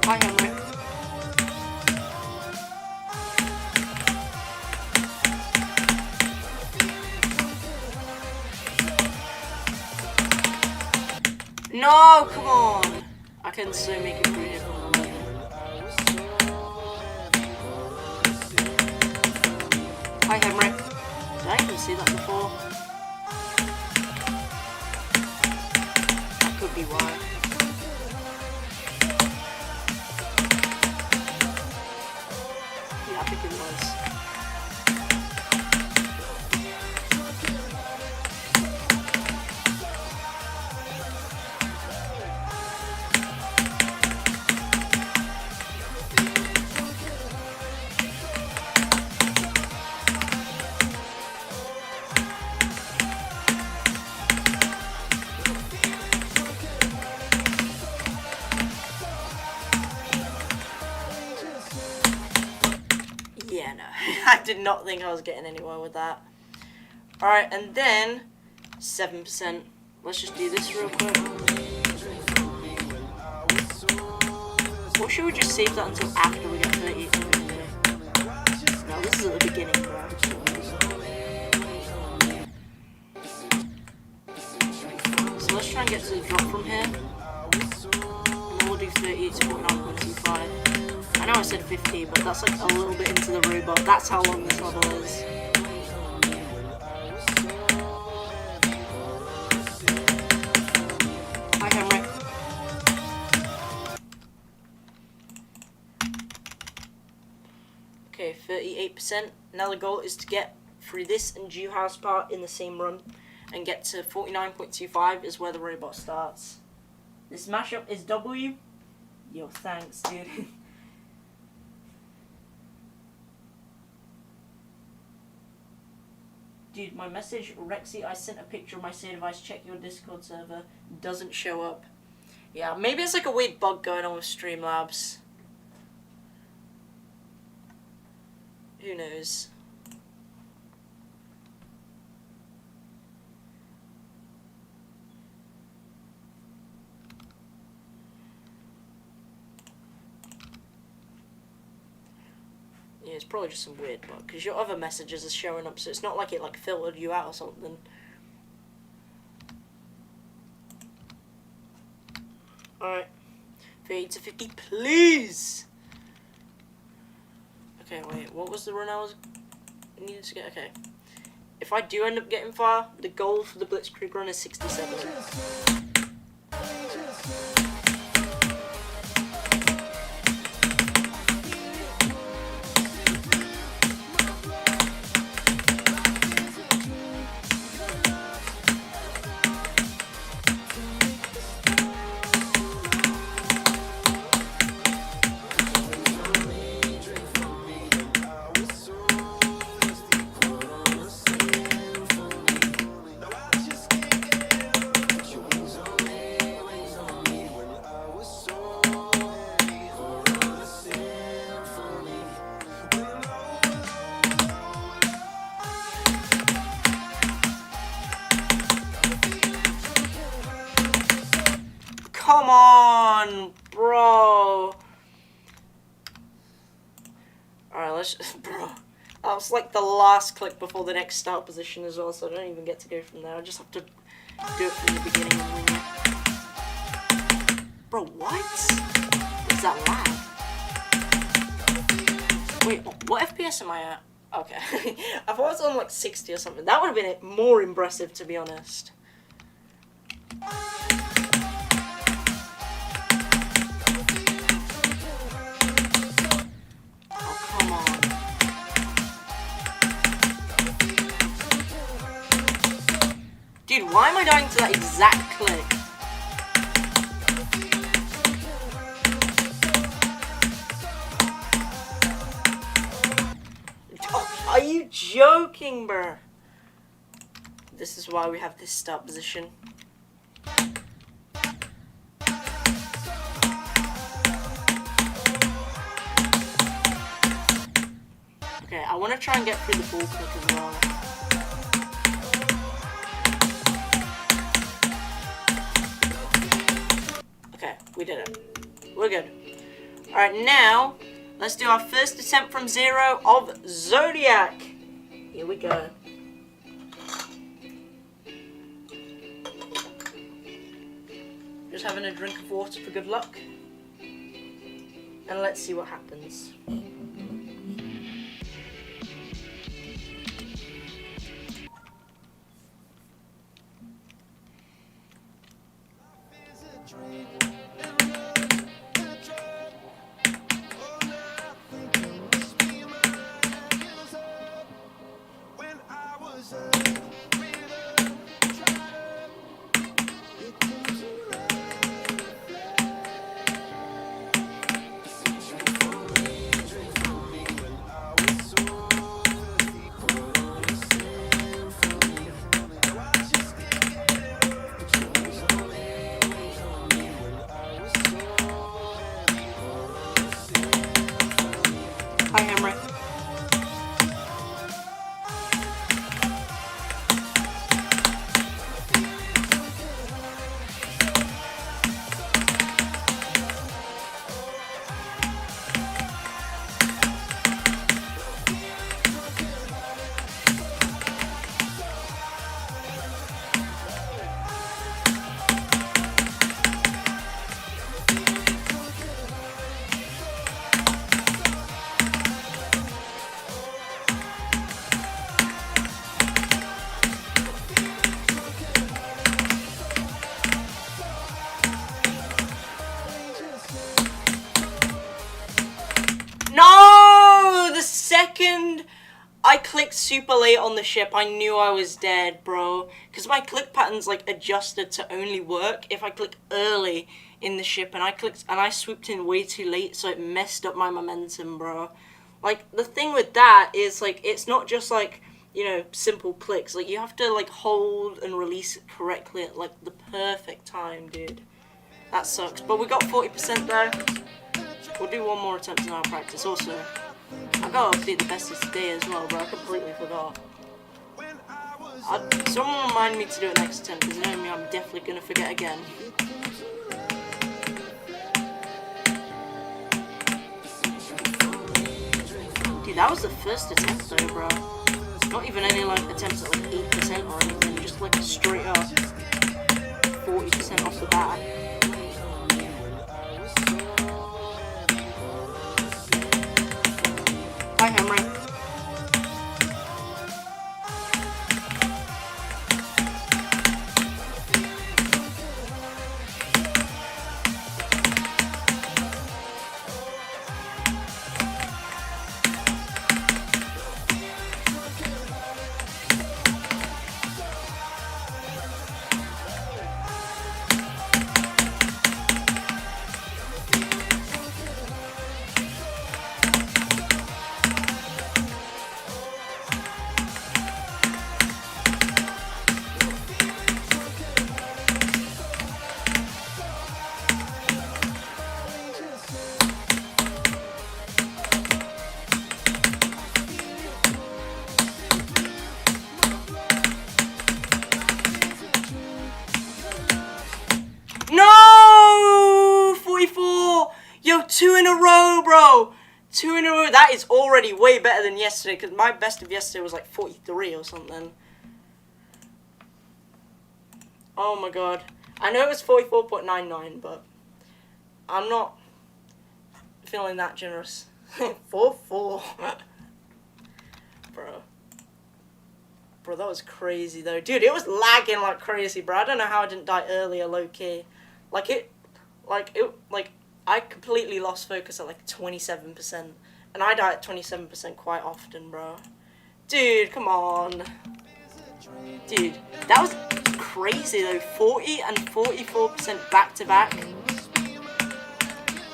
Hi, Henry. No, come on. I can so make it through here from 11. Hi, Henry. Did I I even see that before? That could be why. Yeah, I think it was. Yeah, no. I did not think I was getting anywhere with that. Alright, and then 7%. Let's just do this real quick. Or should we just save that until after we get 38 to 50? No, this is at the beginning, bro. So let's try and get to the drop from here. And then we'll do 38 to 49.25. I know I said 50, but that's like a little bit into the robot. That's how long this level is. Hi, Henry. Okay, 38%. Now the goal is to get through this and Jew House part in the same run and get to 49.25 is where the robot starts. This mashup is W. Yo, thanks, dude. Dude, my message, Rexy, I sent a picture of my save device, check your Discord server, doesn't show up. Yeah, maybe it's like a weird bug going on with Streamlabs. Who knows? Yeah, it's probably just some weird bug, because your other messages are showing up, so it's not like it like filtered you out or something. Alright. 38 to 50, please! Okay, wait, what was the run I was needed to get? Okay. If I do end up getting far, the goal for the Blitzkrieg run is 67. Come on, bro. Alright, let's just, bro. That was like the last click before the next start position as well, so I don't even get to go from there. I just have to do it from the beginning and win. Bro, what? What is that lag? Wait, what FPS am I at? Okay. I thought it was on like 60 or something. That would have been more impressive, to be honest. Dude, why am I dying to that exact click? Oh, are you joking, bruh? This is why we have this start position. Okay, I want to try and get through the ball click as well. We did it. We're good. Alright, now, let's do our first attempt from 0 of Zodiac. Here we go. Just having a drink of water for good luck. And let's see what happens. Hi, Henry. No! The second I clicked super late on the ship, I knew I was dead, bro. Because my click pattern's like adjusted to only work if I click early in the ship, and I swooped in way too late, so it messed up my momentum, bro. Like, the thing with that is, like, it's not just like, you know, simple clicks. Like, you have to like hold and release it correctly at like the perfect time, dude. That sucks. But we got 40% there. We'll do one more attempt in our practice. Also, I gotta update the bestest today as well, bro. I completely forgot. Someone remind me to do it next attempt, because you know me, I'm definitely gonna forget again. Dude, that was the first attempt though, bro. Not even any like attempts at like 8% or anything, just like straight up 40% off the bat. Hi, Henry. No! 44! Yo, 2 in a row, bro! 2 in a row. That is already way better than yesterday, because my best of yesterday was like 43 or something. Oh my god. I know it was 44.99, but I'm not feeling that generous. 4-4. Bro. Bro, that was crazy though. Dude, it was lagging like crazy, bro. I don't know how I didn't die earlier, low-key. I completely lost focus at like 27%. And I die at 27% quite often, bro. Dude, come on. Dude, that was crazy though. 40 and 44% back-to-back.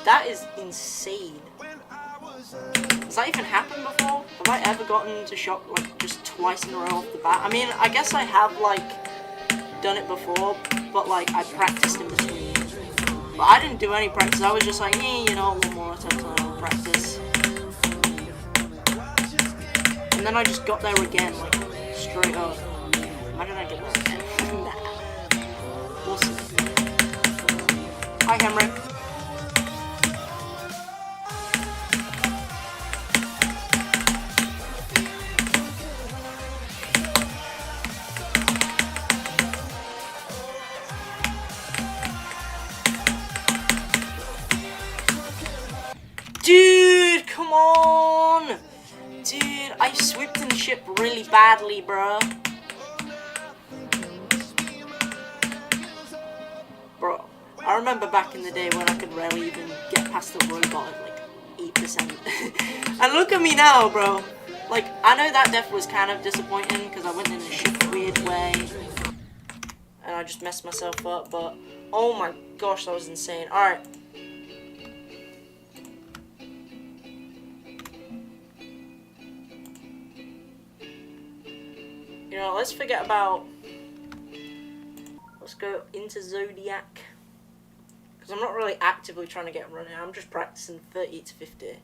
That is insane. Has that even happened before? Have I ever gotten to shock like just twice in a row off the bat? I mean, I guess I have like done it before, but like I practiced in between. But I didn't do any practice. I was just like, you know, one more attempt and I'll practice. And then I just got there again, like straight up. Imagine I get there again. Nah. We'll see. Hi, Henry. Dude, come on! Dude, I swooped in the ship really badly, bro. Bro, I remember back in the day when I could rarely even get past the robot at like 8%. And look at me now, bro. Like, I know that death was kind of disappointing because I went in a shit weird way. And I just messed myself up, but oh my gosh, that was insane. Alright. You know, let's forget about... Let's go into Zodiac. Because I'm not really actively trying to get running, I'm just practicing 30 to 50.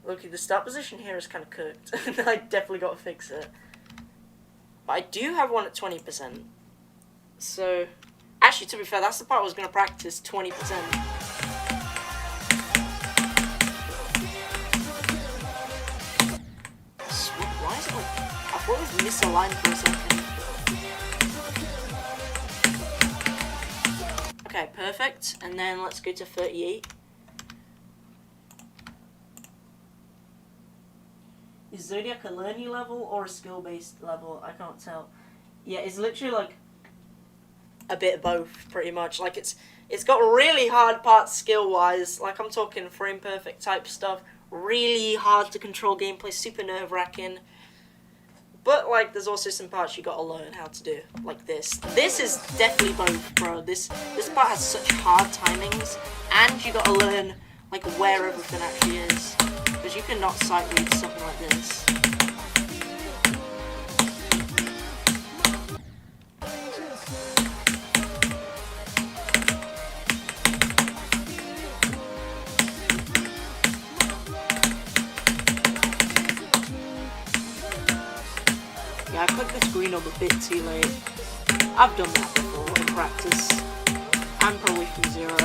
Look, the start position here is kind of cooked. I definitely got to fix it. But I do have one at 20%. So, actually, to be fair, that's the part I was going to practice, 20%. Why is it like... I thought it was misaligned for a second. Okay, perfect. And then let's go to 38. Is Zodiac a learning level or a skill-based level? I can't tell. Yeah, it's literally like a bit of both, pretty much. Like it's got really hard parts skill-wise. Like I'm talking frame perfect type stuff. Really hard to control gameplay, super nerve-wracking. But like, there's also some parts you gotta learn how to do, like this. This is definitely both, bro. This part has such hard timings, and you gotta learn like where everything actually is. Because you cannot sight read something like this. Yeah, I clicked the screen up a bit too late. I've done that before in practice. And probably from zero.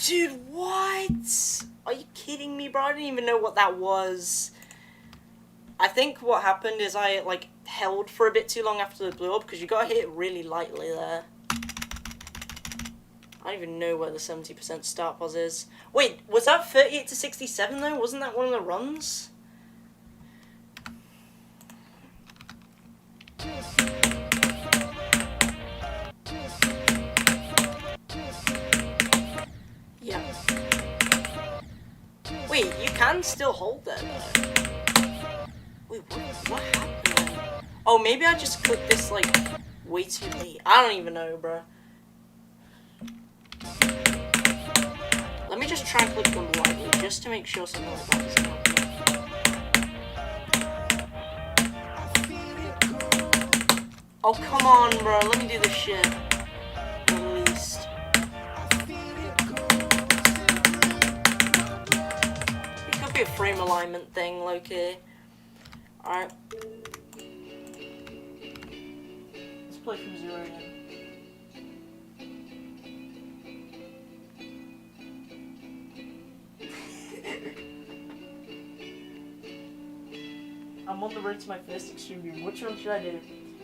Dude, what? Are you kidding me, bro? I didn't even know what that was. I think what happened is I, like, held for a bit too long after the blew up, because you gotta hit it really lightly there. I don't even know where the 70% start pos is. Wait, was that 38 to 67, though? Wasn't that one of the runs? Yeah. Wait, you can still hold that though. Wait, what happened? Oh, maybe I just clicked this like way too late. I don't even know, bro. Let me just try and click them lightly just to make sure something like that doesn't happen. Oh, come on, bro. Let me do this shit. At least. It could be a frame alignment thing, low-key. Alright. Let's play from zero again. I'm on the road to my first extreme room. Which one should I do?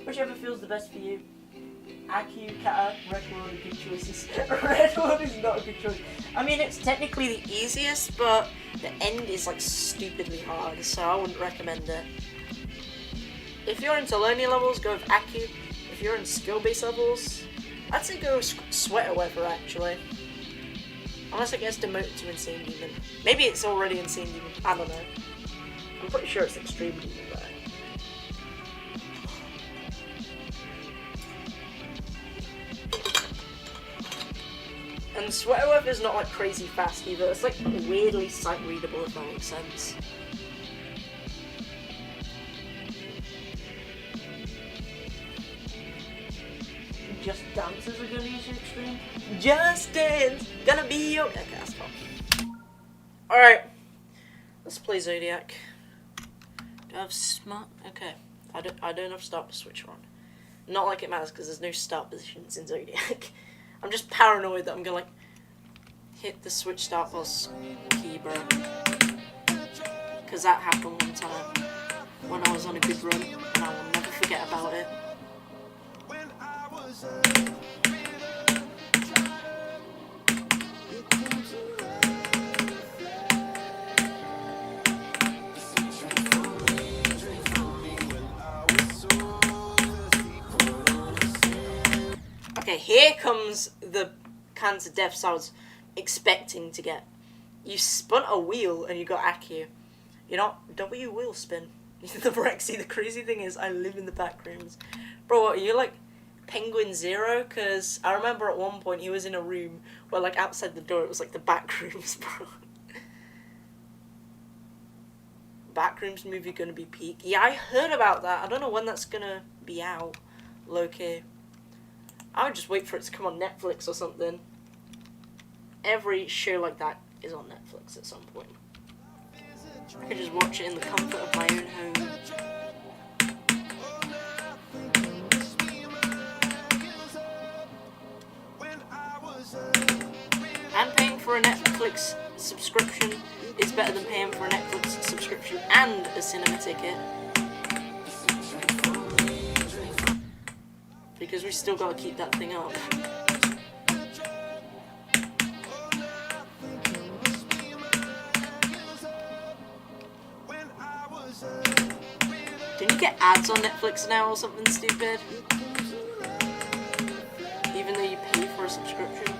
Whichever feels the best for you. AQ, Kata, Red World are good choices. Red World is not a good choice. I mean, it's technically the easiest, but the end is like stupidly hard, so I wouldn't recommend it. If you're into learning levels, go with AQ. If you're in skill-based levels, I'd say go with Sweater Weather, actually. Unless it gets demoted to Insane Demon. Maybe it's already Insane Demon, I don't know. I'm pretty sure it's Extreme Demon, though. And sweater weather's not like crazy fast either. It's like weirdly sight readable, if that makes sense. Just Dance's are gonna use your extreme. Just Dance, gonna be your. Okay, that's fine. Alright, let's play Zodiac. Do I have smart? Okay, I don't have start switcher on. Not like it matters because there's no start positions in Zodiac. I'm just paranoid that I'm gonna like hit the switch start pause key, bro. Because that happened one time when I was on a good run, and I will never forget about it. Okay, here comes the kinds of deaths I was expecting to get. You spun a wheel and you got Accu. You're not W wheel spin. The Rexy, the crazy thing is I live in the back rooms. Bro, what, are you like Penguin Zero? Because I remember at one point he was in a room where like outside the door it was like the back rooms, bro. Backrooms movie gonna be peak. Yeah, I heard about that. I don't know when that's gonna be out. Low-key. I would just wait for it to come on Netflix or something. Every show like that is on Netflix at some point. I could just watch it in the comfort of my own home. And paying for a Netflix subscription is better than paying for a Netflix subscription and a cinema ticket. Because we still gotta keep that thing up. Didn't you get ads on Netflix now or something stupid? Even though you pay for a subscription?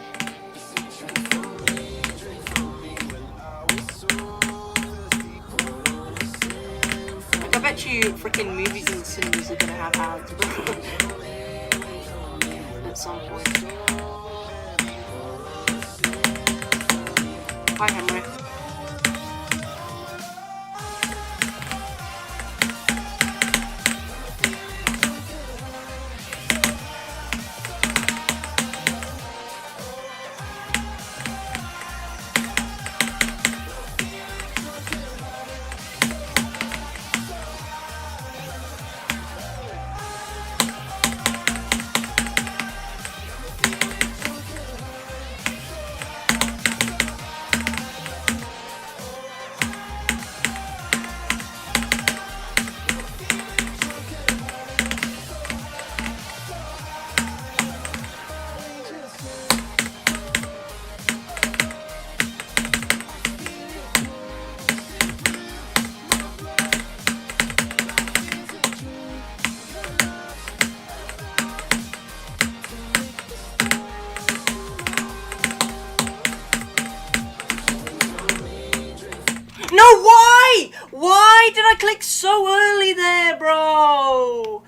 Like, I bet you freaking movies in cinemas are gonna have ads, bro. At some point. Hi, Henry. No, why? Why did I click so early there, bro?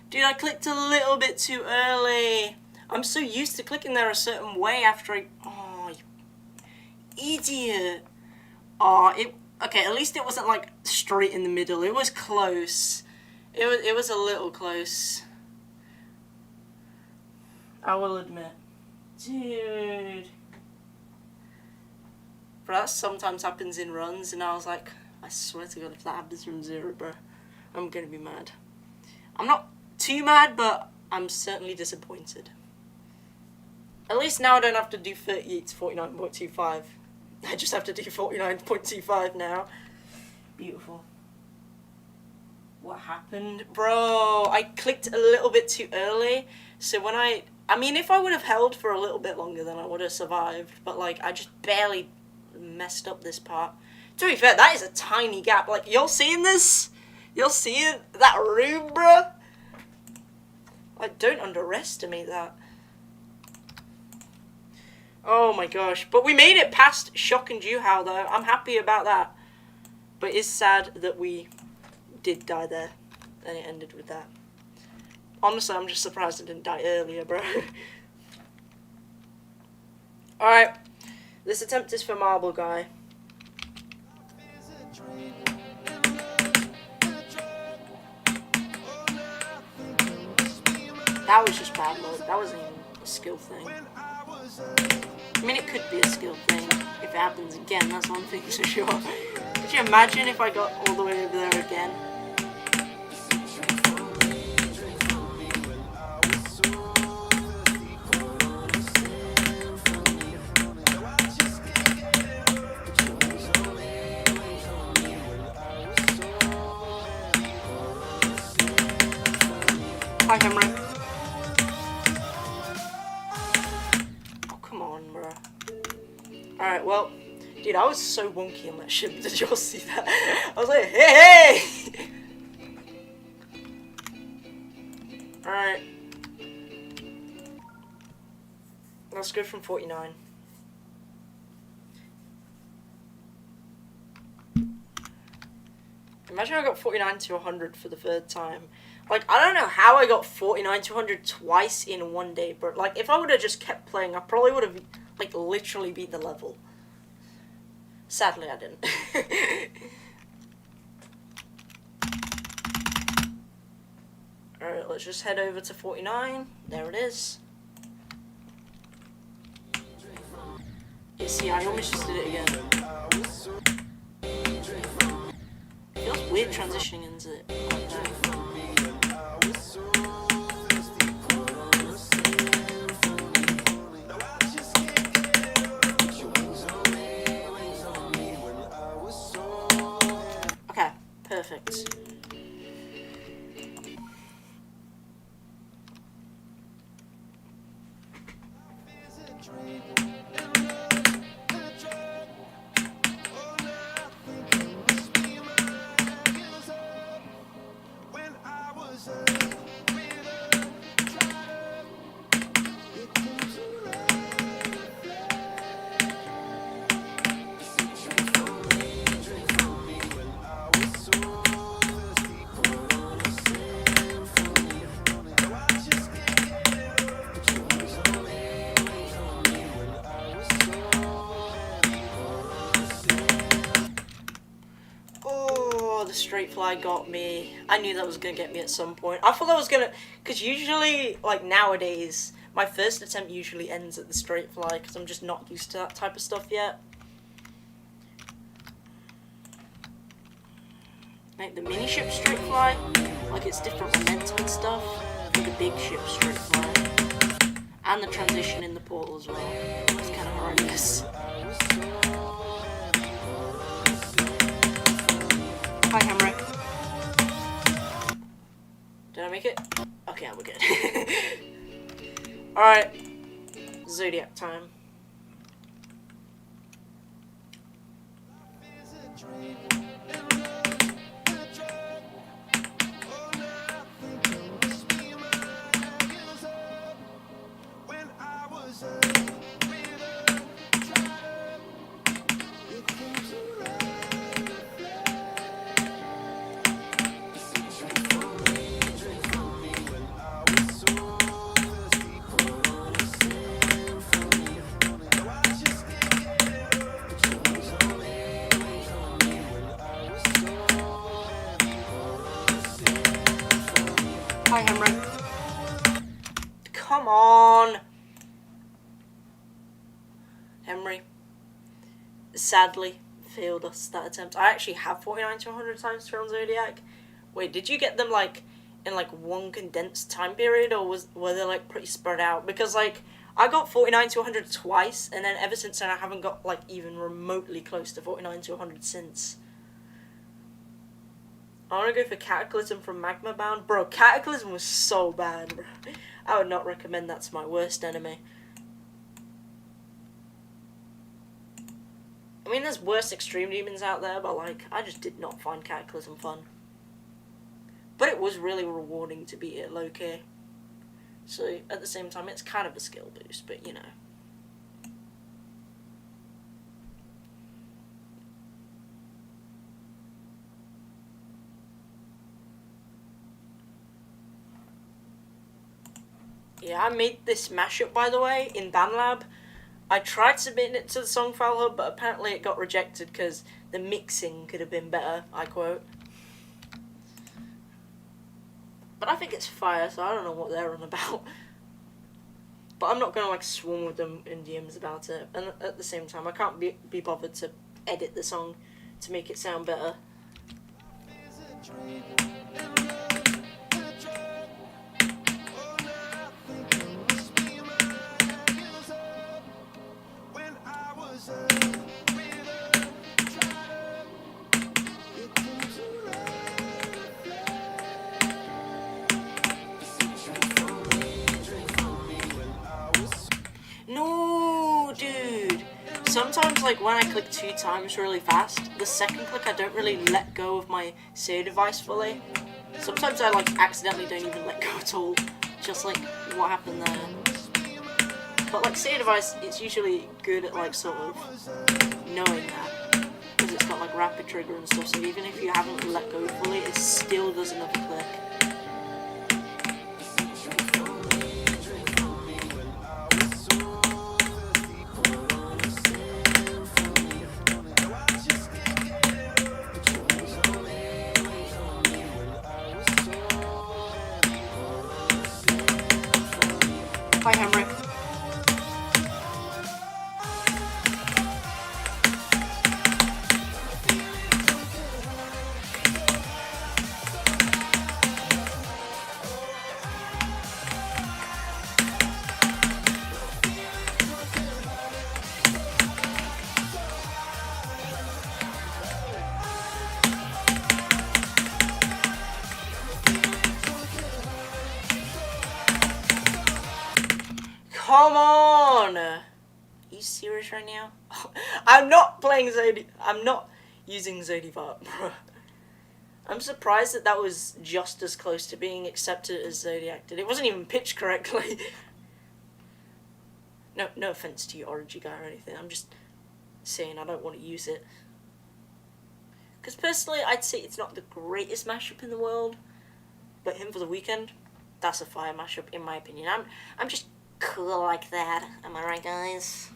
Dude, I clicked a little bit too early. I'm so used to clicking there a certain way after I... Oh, you idiot. Oh, okay, at least it wasn't like straight in the middle. It was close. It was a little close. I will admit. Dude. But that sometimes happens in runs, and I was like, I swear to God, if that happens from zero, bro, I'm gonna be mad. I'm not too mad, but I'm certainly disappointed. At least now I don't have to do 38 to 49.25. I just have to do 49.25 now. Beautiful. What happened? Bro, I clicked a little bit too early, so when I mean, if I would have held for a little bit longer, then I would have survived, but like, I just barely messed up this part. To be fair, that is a tiny gap. Like, you're seeing this? You're seeing that room, bruh? Like, don't underestimate that. Oh my gosh. But we made it past Shock and Juhao, though. I'm happy about that. But it's sad that we did die there. And it ended with that. Honestly, I'm just surprised I didn't die earlier, bro. Alright, this attempt is for Marble Guy. That was just bad luck. That wasn't even a skill thing. I mean, it could be a skill thing. If it happens again, that's one thing for sure. Could you imagine if I got all the way over there again? Hi, Henry. Oh, come on, bro. Alright, well, dude, I was so wonky on that ship. Did you all see that? I was like, hey, hey! Alright. Let's go from 49. Imagine I got 49 to 100 for the third time. Like, I don't know how I got 49 to 100 twice in one day, but, like, if I would have just kept playing, I probably would have, like, literally beat the level. Sadly, I didn't. Alright, let's just head over to 49. There it is. You see, I almost just did it again. It feels weird transitioning into it like that. Okay, perfect. Straight fly got me. I knew that was gonna get me at some point. I thought that was gonna, because usually, like nowadays, my first attempt usually ends at the straight fly because I'm just not used to that type of stuff yet. Like the mini ship straight fly, like it's different momentum and stuff. For the big ship straight fly, and the transition in the portal as well. It's kind of horrendous. Hi, Hamrick. Did I make it? Okay, we're good. Alright. Zodiac time. Hi, Henry. Come on! Henry sadly failed us that attempt. I actually have 49 to 100 times thrown Zodiac. Wait, did you get them like in like one condensed time period, or were they like pretty spread out? Because like I got 49 to 100 twice, and then ever since then I haven't got like even remotely close to 49 to 100 since. I want to go for Cataclysm from Magma Bound. Bro, Cataclysm was so bad, bro. I would not recommend that to my worst enemy. I mean, there's worse extreme demons out there, but like, I just did not find Cataclysm fun. But it was really rewarding to beat it low-key. So, at the same time, it's kind of a skill boost, but you know. Yeah, I made this mashup, by the way, in BandLab. I tried submitting it to the Song File Hub, but apparently it got rejected because the mixing could have been better, I quote. But I think it's fire, so I don't know what they're on about. But I'm not going to like swarm with them in DMs about it. And at the same time, I can't be bothered to edit the song to make it sound better. No, dude. Sometimes, like, when I click 2 times really fast, the second click I don't really let go of my save device fully. Sometimes I, like, accidentally don't even let go at all. Just, like, what happened there. But, like, save device, it's usually good at, like, sort of knowing that. Because it's got, like, rapid trigger and stuff, so even if you haven't let go fully, it still does another click. Hi, Henrik. Come on! Are you serious right now? I'm not playing I'm not using Zodiac, bro. I'm surprised that was just as close to being accepted as Zodiac did. It wasn't even pitched correctly. No offense to you, Origi guy or anything. I'm just saying I don't want to use it. Because personally, I'd say it's not the greatest mashup in the world. But Him for the Weekend, that's a fire mashup in my opinion. I'm just cool like that. Am I right, guys?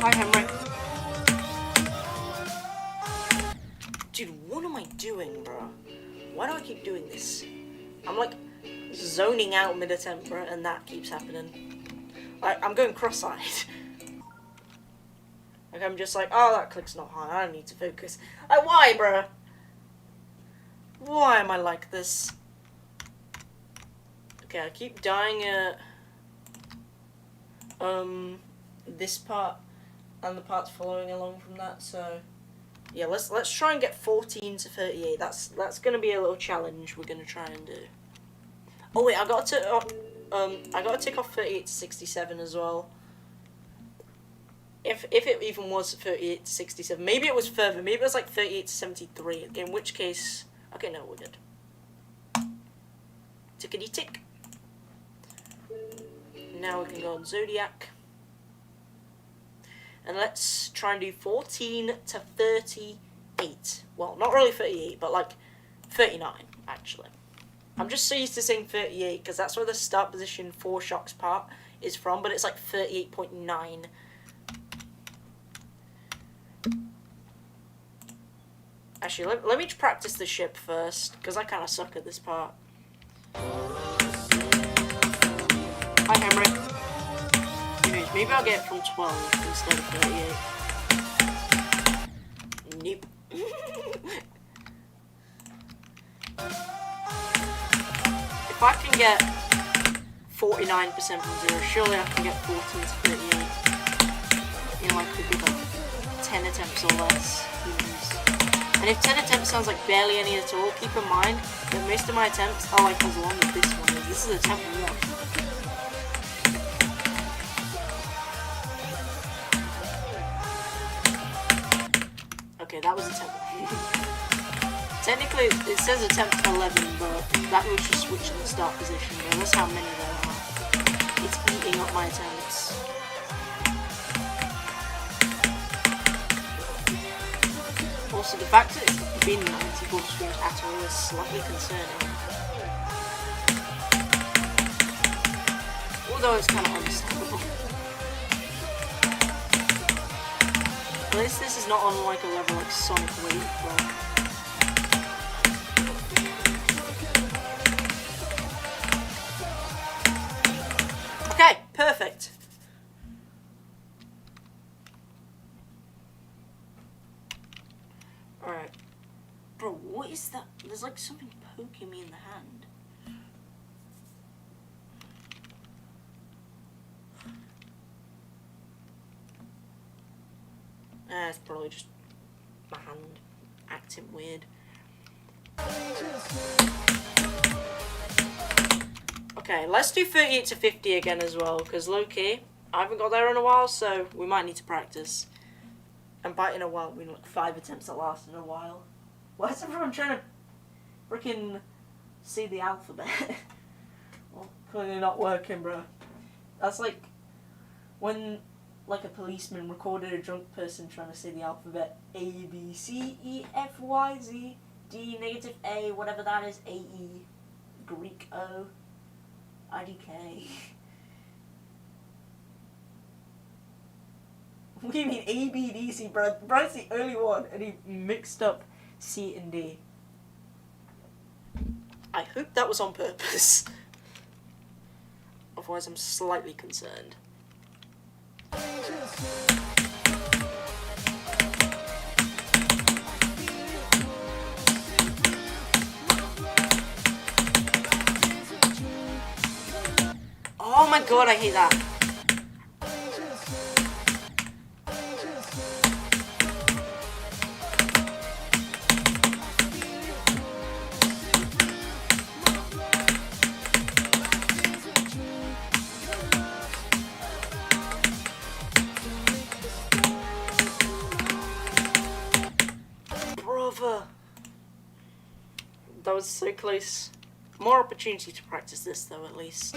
Hi, Henrik. Dude, what am I doing, bro? Why do I keep doing this? I'm like zoning out mid-attempt, bro, and that keeps happening. I'm going cross-eyed. Like, I'm just like, oh, that click's not high, I don't need to focus. Like, why, bro? Why am I like this? Okay, I keep dying at this part and the parts following along from that, so yeah, let's try and get 14 to 38. That's gonna be a little challenge we're gonna try and do. Oh wait, I got to tick off 38 to 67 as well. If it even was 38 to 67, maybe it was further. Maybe it was like 38 to 73. In which case, okay, no, we're good. Tickety tick. Now we can go on Zodiac. And let's try and do 14 to 38. Well, not really 38, but like 39, actually. I'm just so used to saying 38, because that's where the start position 4 shocks part is from, but it's like 38.9. Actually, let me practice the ship first, because I kind of suck at this part. Hi, Henry. Anyways, maybe I'll get it from 12 instead of 38. Nope. If I can get 49% from 0, surely I can get 14 to 38. In like a good like 10 attempts or less. Who knows? And if 10 attempts sounds like barely any at all, keep in mind that most of my attempts are like as long as this one is. This is attempt 1. Okay, that was attempt 1. Technically, it says attempt 11, but that was just switching the start position. But that's how many there are. It's eating up my attempts. Also, the fact that it's been 94 streams at all is slightly concerning. Although it's kind of understandable. At least this is not on like a level like Sonic Wave, but... Okay, perfect. Alright. Bro, what is that? There's like something poking me in the hand. It's probably just my hand acting weird. Okay, let's do 38 to 50 again as well, because low-key, I haven't got there in a while, so we might need to practice. And by in a while, we mean like 5 attempts at last in a while. Why is everyone trying to freaking see the alphabet? Well, clearly not working, bro. That's like when like a policeman recorded a drunk person trying to say the alphabet. A, B, C, E, F, Y, Z, D, negative A, whatever that is, A, E, Greek O, I, D, K. What do you mean A, B, D, C, bro? Bro's the only one, and he mixed up C and D. I hope that was on purpose. Otherwise, I'm slightly concerned. Oh my god, I hate that. Brother. That was so close. More opportunity to practice this though, at least.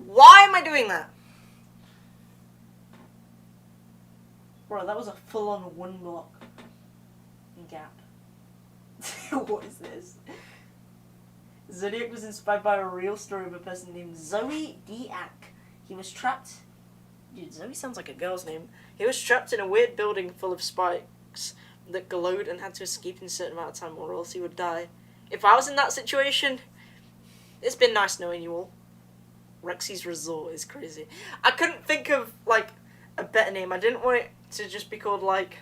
Why am I doing that? Bro, that was a full-on 1 block gap. What is this? Zodiac was inspired by a real story of a person named Zodiac. He was trapped... Dude, Zoe sounds like a girl's name. He was trapped in a weird building full of spikes that glowed and had to escape in a certain amount of time or else he would die. If I was in that situation, it's been nice knowing you all. Rexy's Resort is crazy. I couldn't think of, like, a better name. I didn't want it to just be called, like,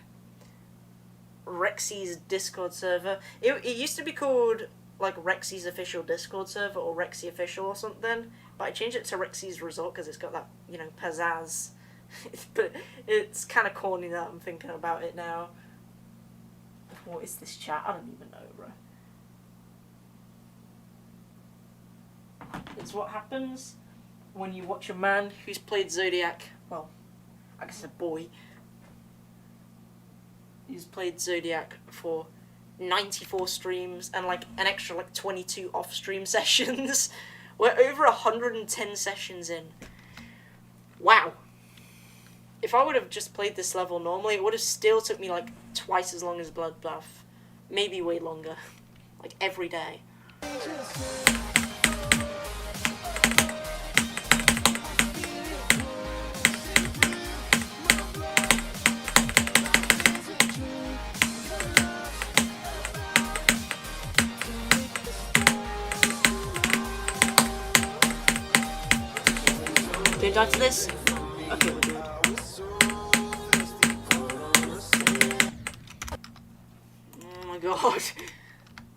Rexy's Discord server. It used to be called, like, Rexy's Official Discord server or Rexy Official or something. But I changed it to Rexy's Resort because it's got that, you know, pizzazz. But it's kind of corny that I'm thinking about it now. What is this chat? I don't even know, bro. It's what happens when you watch a man who's played Zodiac, well, I guess a boy, who's played Zodiac for 94 streams and like an extra like 22 off-stream sessions. We're over 110 sessions in. Wow. If I would have just played this level normally, it would have still took me like twice as long as Bloodbath. Maybe way longer. Like every day. Do you die to this? Okay, we're good. god.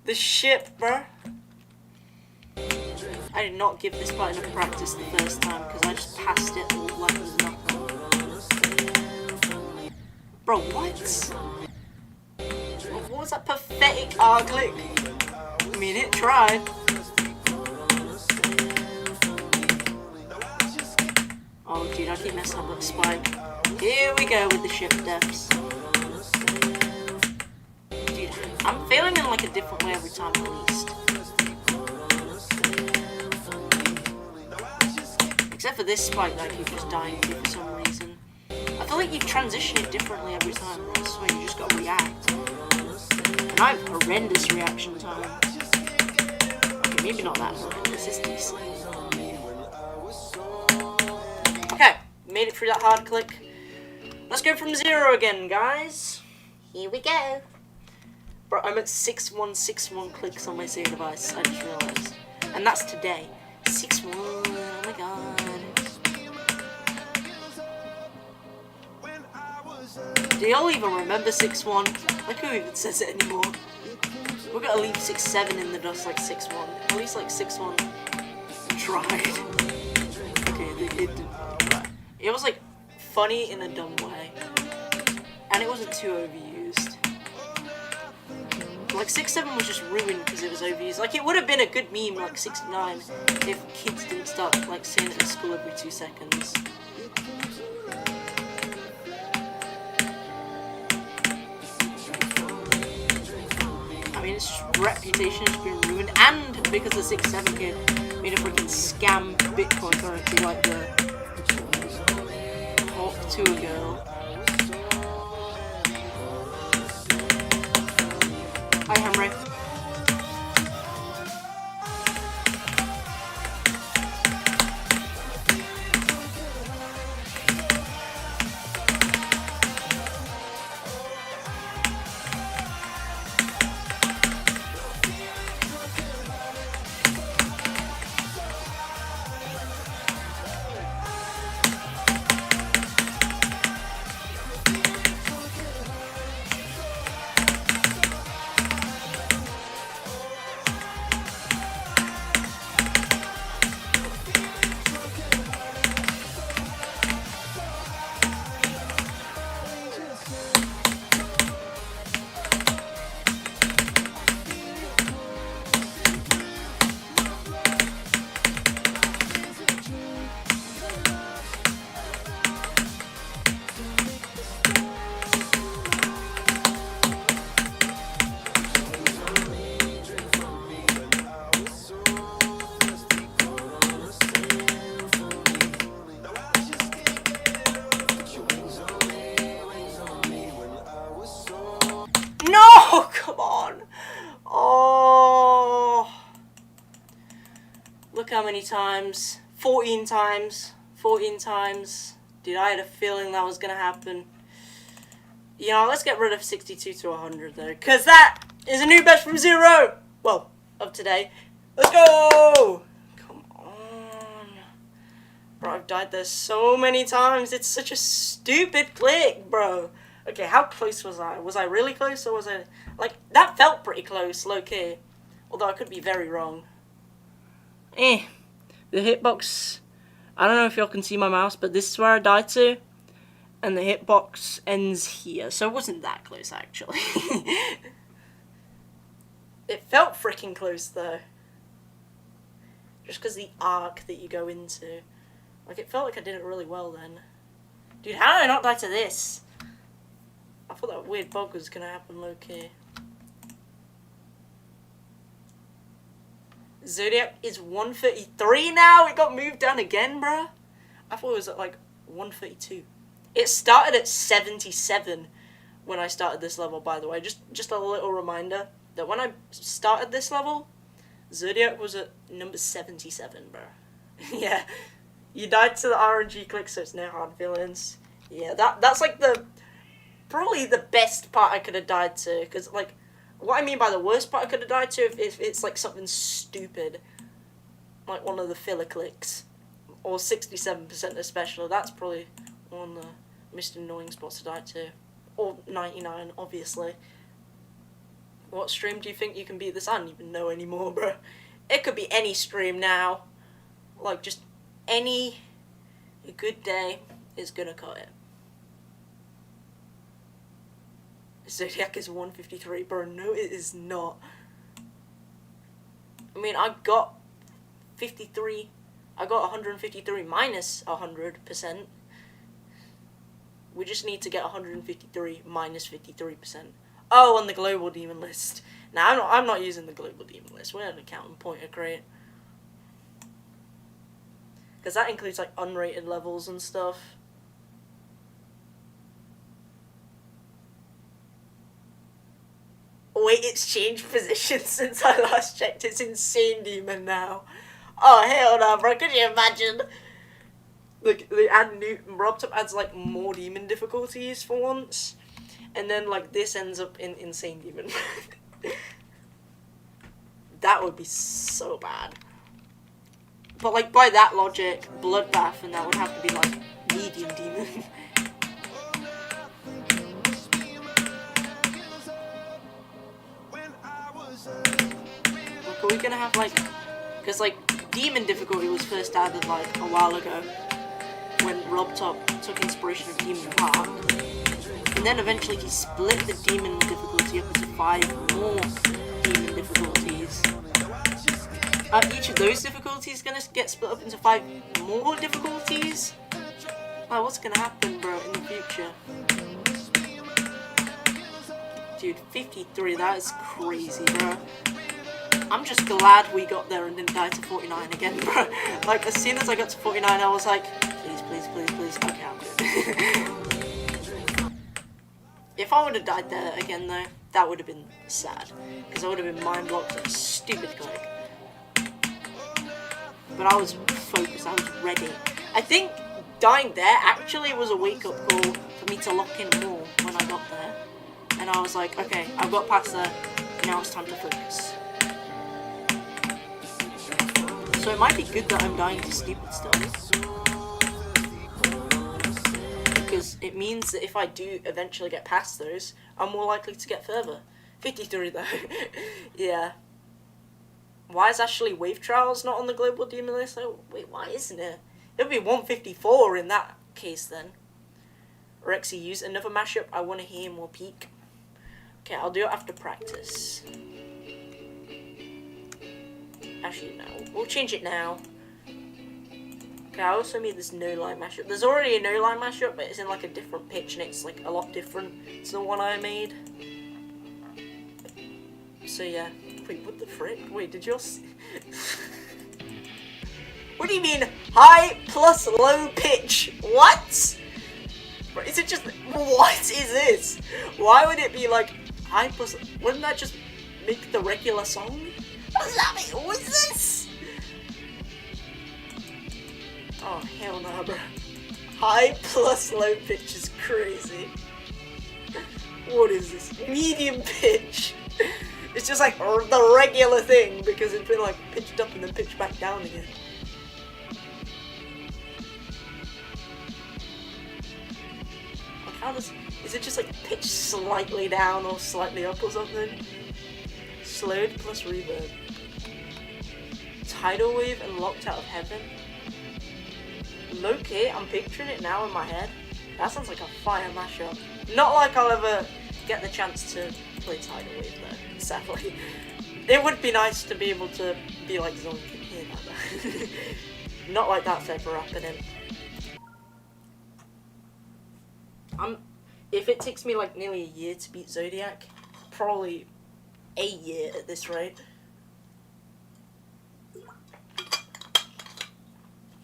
The ship, bruh. I did not give this part enough practice the first time because I just passed it like it was nothing. Bro, what? What was that pathetic R click? I mean, it tried. Oh, dude, I keep messing up with the spike. Here we go with the ship deaths. Dude, I'm failing in like a different way every time at least. Except for this spike that I keep just dying to for some reason. I feel like you transition it differently every time. I swear, you just gotta react. And I have horrendous reaction time. Okay, maybe not that horrendous, it's decent. Okay, made it through that hard click. Let's go from 0 again, guys. Here we go. Bro, I'm at 6161 clicks on my save device, I just realised. And that's today. 61, oh my god. Do y'all even remember 6-1? Like, who even says it anymore? We're gonna leave 6-7 in the dust like 6-1. At least like 6-1 tried. Okay, it was like funny in a dumb way. And it wasn't too overused. Like 6-7 was just ruined because it was overused. Like, it would have been a good meme like 69 if kids didn't start like saying it in school every 2 seconds. Its reputation has been ruined, and because the 6-7 kid made a freaking scam Bitcoin currency like the talk to a girl. Hi, Henry. No! Come on! Oh! Look how many times. 14 times. 14 times. Dude, I had a feeling that was gonna happen. You know, let's get rid of 62 to 100 though, because that is a new best from 0! Well, of today. Let's go! Come on. Bro, I've died there so many times. It's such a stupid click, bro. Okay, how close was I? Was I really close, or was I... Like, that felt pretty close, low-key. Although I could be very wrong. The hitbox... I don't know if y'all can see my mouse, but this is where I died to. And the hitbox ends here, so it wasn't that close, actually. It felt freaking close, though. Just because the arc that you go into. Like, it felt like I did it really well then. Dude, how did I not die to this? I thought that weird bug was gonna happen low-key. Zodiac is 133 now? It got moved down again, bruh? I thought it was at like 132. It started at 77 when I started this level, by the way. Just a little reminder that when I started this level, Zodiac was at number 77, bruh. Yeah. You died to the RNG click, so it's no hard feelings. Yeah, that's like the... probably the best part I could have died to, because, like, what I mean by the worst part I could have died to, if it's, like, something stupid, like one of the filler clicks, or 67% especially, that's probably one of the most annoying spots to die to, or 99, obviously. What stream do you think you can beat this? I don't even know anymore, bro. It could be any stream now. Like, just any good day is gonna cut it. Zodiac is 153, bro. No, it is not. I mean, I got 53. I got 153 minus 100%. We just need to get 153 minus 53%. Oh, on the global demon list. Now, I'm not using the global demon list. We're an accounting pointer crate. Because that includes, like, unrated levels and stuff. Wait, it's changed position since I last checked. It's Insane Demon now. Oh, hell no, bro. Could you imagine? Like, they add new... RobTop adds, like, more demon difficulties for once. And then, like, this ends up in Insane Demon. That would be so bad. But, like, by that logic, Bloodbath and that would have to be, like, medium demon. Like, are we gonna have, like... Because, like, demon difficulty was first added, like, a while ago. When RobTop took inspiration of Demon Park. And then eventually he split the demon difficulty up into 5 more demon difficulties. Each of those difficulties is gonna get split up into 5 more difficulties? Oh, what's gonna happen, bro, in the future? Dude, 53, that is crazy, bro. I'm just glad we got there and didn't die to 49 again, bro. Like, as soon as I got to 49, I was like, please, please, please, please. Okay, I'm good. If I would have died there again, though, that would have been sad. Because I would have been mind-blocked at a stupid click. But I was focused, I was ready. I think dying there actually was a wake-up call for me to lock in more when I got there. And I was like, okay, I've got past there, now it's time to focus. So it might be good that I'm dying to stupid stuff. Because it means that if I do eventually get past those, I'm more likely to get further. 53 though. Yeah. Why is actually Wave Trials not on the global demon list? Oh, wait, why isn't it? It would be 154 in that case then. Rexy, use another mashup. I want to hear more peak. Okay, I'll do it after practice. Actually, no. We'll change it now. Okay, I also made this no-line mashup. There's already a no-line mashup, but it's in like a different pitch and it's like a lot different to the one I made. So yeah. Wait, what the frick? Wait, did you see? What do you mean, high plus low pitch? What? Is it just, what is this? Why would it be like high plus, wouldn't that just make the regular song? What does that mean? What is this? Oh, hell no, bro. High plus low pitch is crazy. What is this? Medium pitch. It's just like the regular thing because it's been like pitched up and then pitched back down again. Like how does, is it just like pitched slightly down or slightly up or something? Slowed plus reverb. Tidal wave and locked out of heaven. Low-key, I'm picturing it now in my head. That sounds like a fire mashup. Not like I'll ever get the chance to play Tidal Wave though, sadly. It would be nice to be able to be like Zombie can hear that though. Not like that's ever happening. If it takes me like nearly a year to beat Zodiac, probably a year at this rate.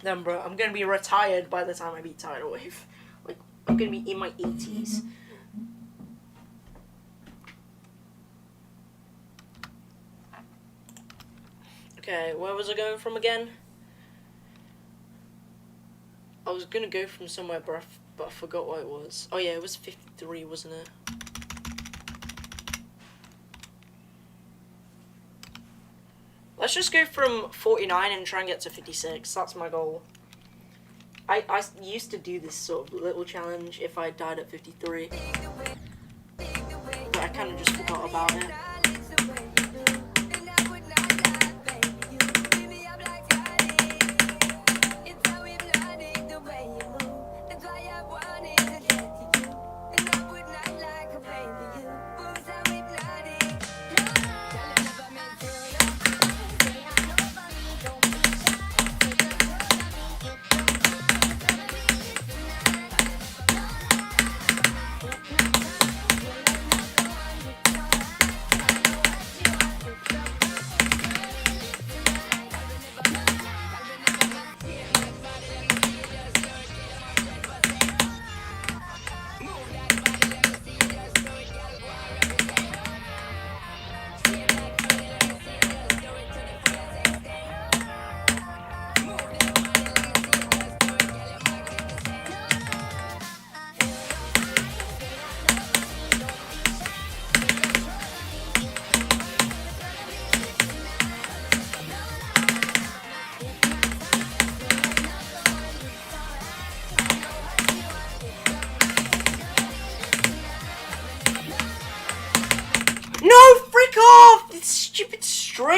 Then bro, I'm gonna be retired by the time I beat Tidal Wave. Like, I'm gonna be in my 80s. Okay, where was I going from again? I was gonna go from somewhere, but I forgot what it was. Oh yeah, it was 53, wasn't it? Let's just go from 49 and try and get to 56. That's my goal. I used to do this sort of little challenge if I died at 53. But I kind of just forgot about it.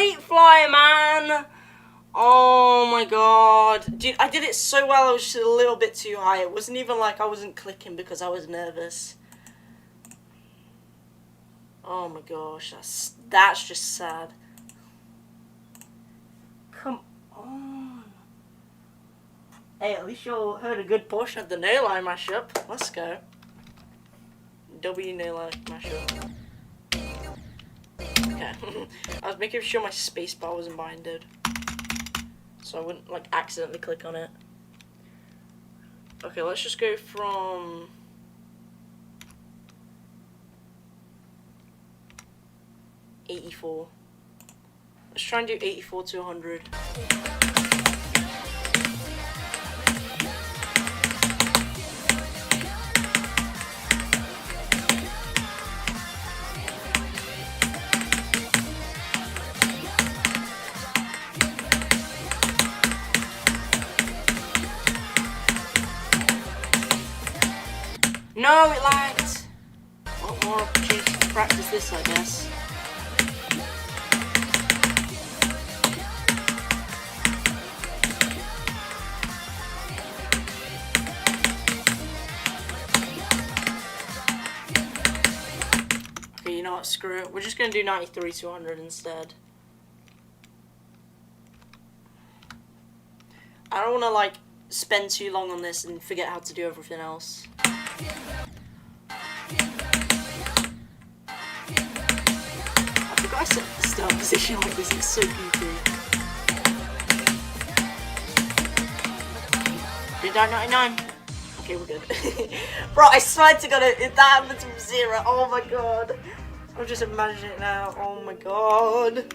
straight fly, man! Oh my god. Dude, I did it so well, I was just a little bit too high. It wasn't even like I wasn't clicking because I was nervous. Oh my gosh, that's just sad. Come on. Hey, at least you heard a good portion of the no line mashup. Let's go. W no line mashup. Okay. I was making sure my spacebar wasn't binded, so I wouldn't like accidentally click on it. Okay, let's just go from 84. Let's try and do 84 to 100. No, it lagged! What more opportunity to practice this, I guess. Okay, you know what, screw it. We're just gonna do 93 to 100 instead. I don't wanna, like, spend too long on this and forget how to do everything else. I forgot I set the start position like this, it's so goofy. Did I 99? Okay, we're good. Bro, I swear to God, if that happened to Zero, oh my god. I'm just imagining it now, oh my god.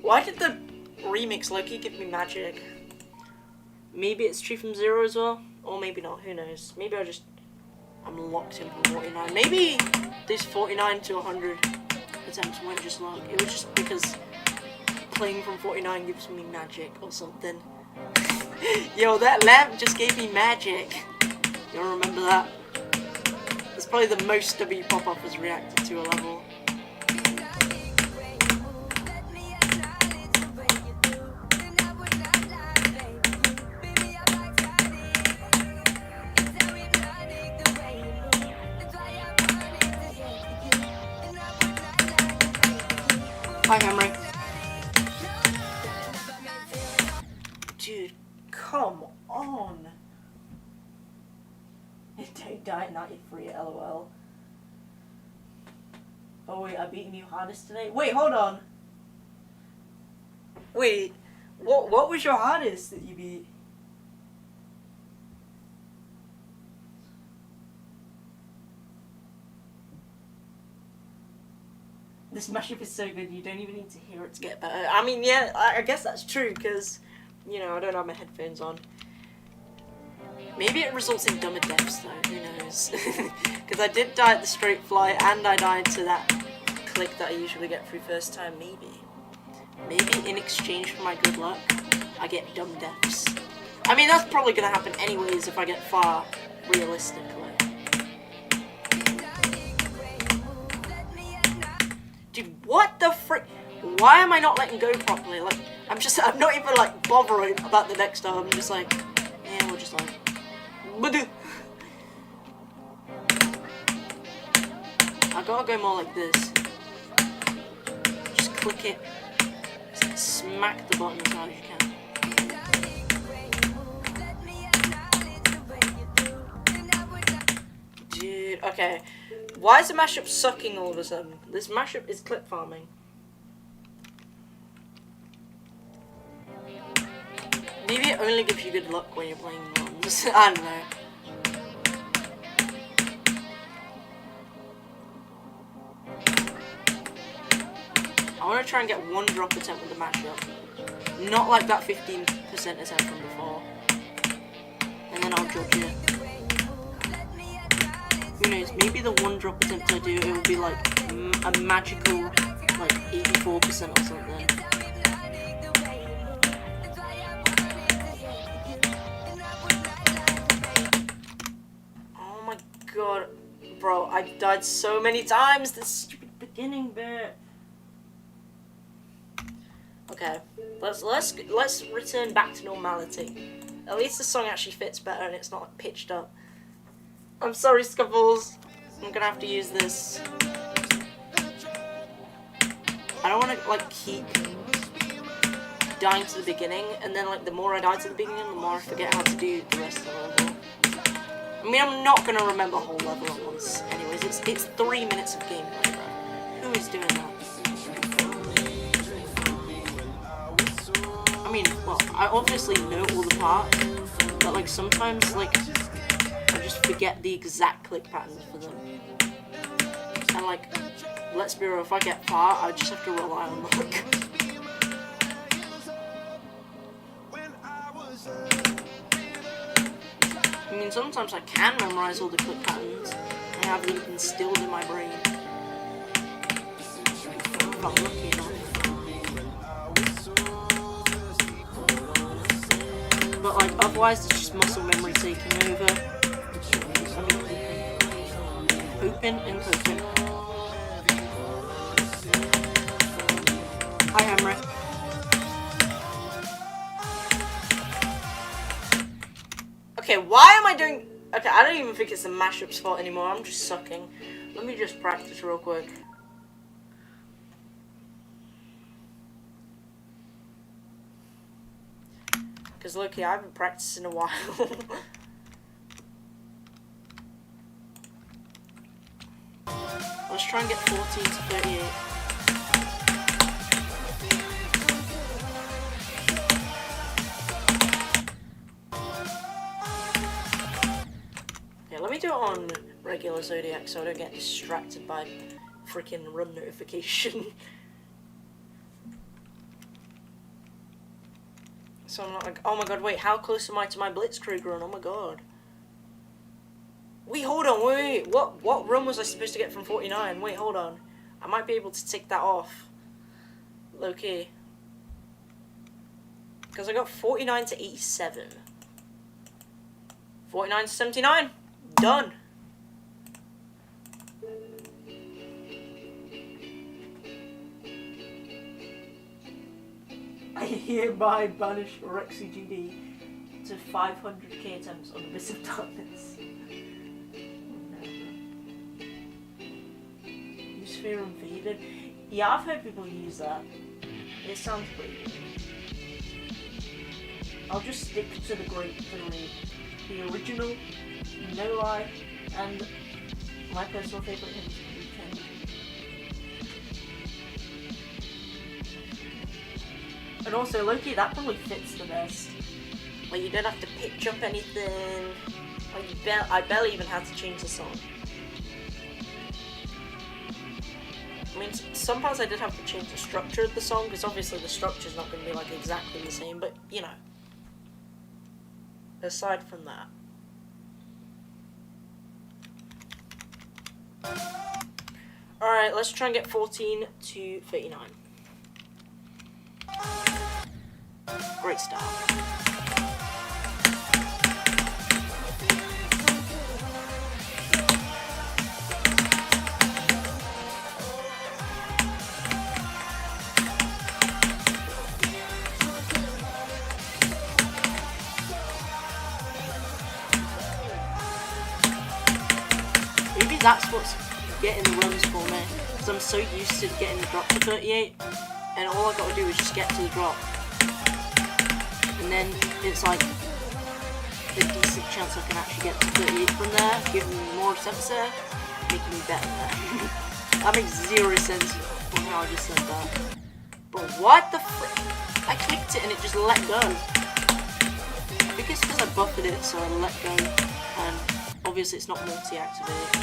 Why did the remix Loki give me magic? Maybe it's true from Zero as well? Or maybe not, who knows. Maybe I'm locked in from 49. Maybe these 49 to 100 attempts weren't just luck. It was just because playing from 49 gives me magic or something. Yo, that lamp just gave me magic. You'll remember that? It's probably the most W pop-up has reacted to a level. Hi, Henry. Dude, come on. It died 93, lol. Oh wait, I beat you hardest today? Wait, hold on. Wait, what was your hardest that you beat? This mashup is so good, you don't even need to hear it to get better. I mean, yeah, I guess that's true, because, you know, I don't have my headphones on. Maybe it results in dumber deaths, though, who knows. Because I did die at the straight fly, and I died to that click that I usually get through first time, maybe. Maybe in exchange for my good luck, I get dumb deaths. I mean, that's probably going to happen anyways if I get far, realistically. Dude, what the frick? Why am I not letting go properly? Like, I'm not even like bothering about the next time. I'm just like, yeah, we'll just like, I gotta go more like this. Just click it, just smack the button as hard as you can. Dude, okay. Why is the mashup sucking all of a sudden? This mashup is clip farming. Maybe it only gives you good luck when you're playing runs. I don't know. I want to try and get one drop attempt with the mashup. Not like that 15% attempt from before. And then I'll judge it. Who knows, maybe the one drop attempt I do, it will be like a magical, like 84% or something. Oh my god, bro, I died so many times, this stupid beginning bit. Okay, let's return back to normality. At least the song actually fits better and it's not pitched up. I'm sorry, Scuffles. I'm gonna have to use this. I don't want to like keep dying to the beginning, and then like the more I die to the beginning, the more I forget how to do the rest of the level. I mean, I'm not gonna remember a whole level at once. Anyways, it's 3 minutes of gameplay. Who is doing that? I mean, well, I obviously know all the parts, but like sometimes like I just forget the exact click patterns for them. And like, let's be real, if I get far, I just have to rely on luck. I mean, sometimes I can memorize all the click patterns. I have them instilled in my brain. If I'm lucky enough. But like, otherwise it's just muscle memory taking over. Pooping and pooping. Hi, Hammer. Okay, why am I doing... Okay, I don't even think it's the mashup's fault anymore. I'm just sucking. Let me just practice real quick. Because look here, I haven't practiced in a while. Let's try and get 14 to 38. Yeah, let me do it on regular Zodiac so I don't get distracted by freaking run notification. So I'm not like, oh my god, wait, how close am I to my Blitzkrieg run? Oh my god. Wait, hold on, wait. What run was I supposed to get from 49? Wait, hold on. I might be able to tick that off. Low-key. Because I got 49 to 87. 49 to 79. Done. I hereby banish Rexy GD to 500k attempts on the Abyss of Darkness. Use Fear Invaded. Yeah, I've heard people use that. It sounds pretty good. I'll just stick to the Great 3. The original, No Lie, and my personal favourite hint, Weekend. And also, Loki, that probably fits the best. Like, you don't have to pitch up anything. Like, I barely even had to change the song. I mean, some parts I did have to change the structure of the song, because obviously the structure's not going to be, like, exactly the same, but, you know. Aside from that. Alright, let's try and get 14 to 39. Great start. Maybe that's what's getting the runs for me, because I'm so used to getting the drop to 38, and all I gotta do is just get to the drop. And then it's like a decent chance I can actually get to 38 from there, giving me more attempts there, making me better there. That makes zero sense from how I just said that. But what the frick? I clicked it and it just let go. I think it's because I buffered it, so I let go, and obviously it's not multi-activated.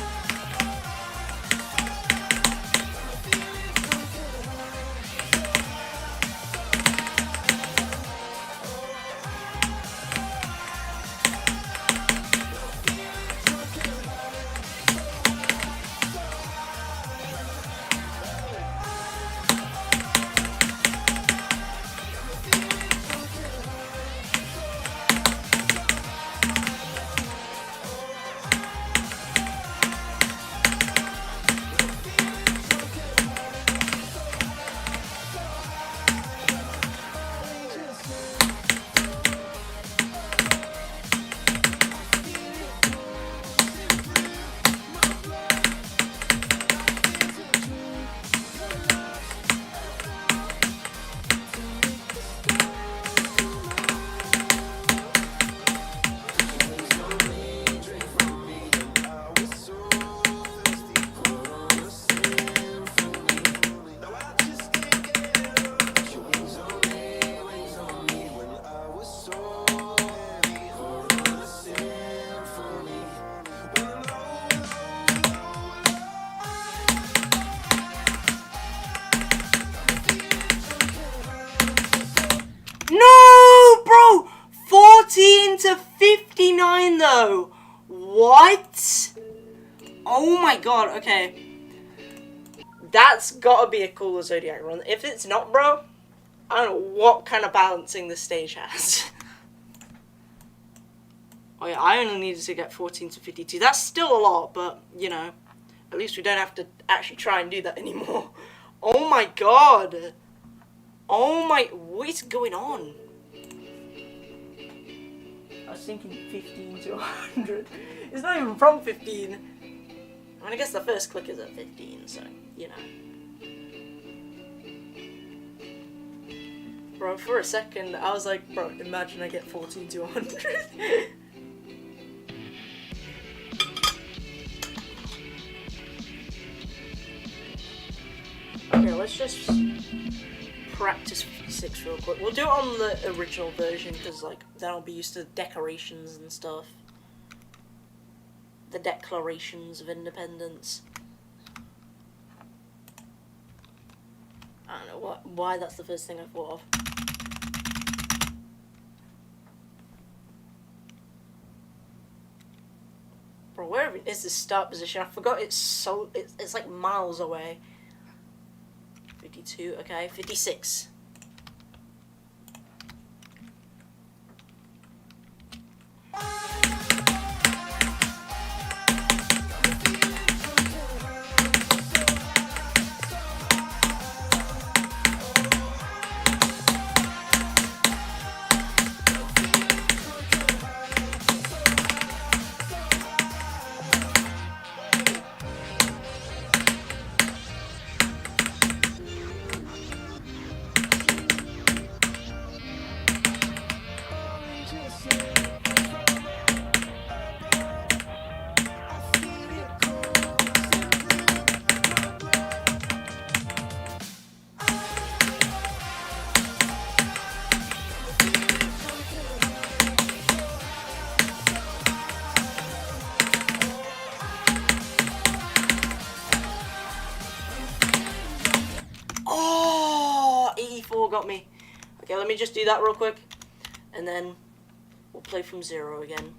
59 though. What? Oh my god, okay. That's gotta be a cooler Zodiac run. If it's not, bro, I don't know what kind of balancing this stage has. Oh yeah, I only needed to get 14 to 52. That's still a lot, but, you know, at least we don't have to actually try and do that anymore. Oh my god. Oh my, what is going on? I was thinking 15 to 100. It's not even from 15. I mean, I guess the first click is at 15, so, you know. Bro, for a second, I was like, bro, imagine I get 14 to 100. Okay, let's just practice 56 real quick. We'll do it on the original version, because, like, then I'll be used to decorations and stuff. The Declarations of Independence. I don't know why that's the first thing I thought of. Bro, where is this start position? I forgot it's like miles away. 52, okay, 56. Oh, 84 got me. Okay, let me just do that real quick, and then we'll play from 0 again.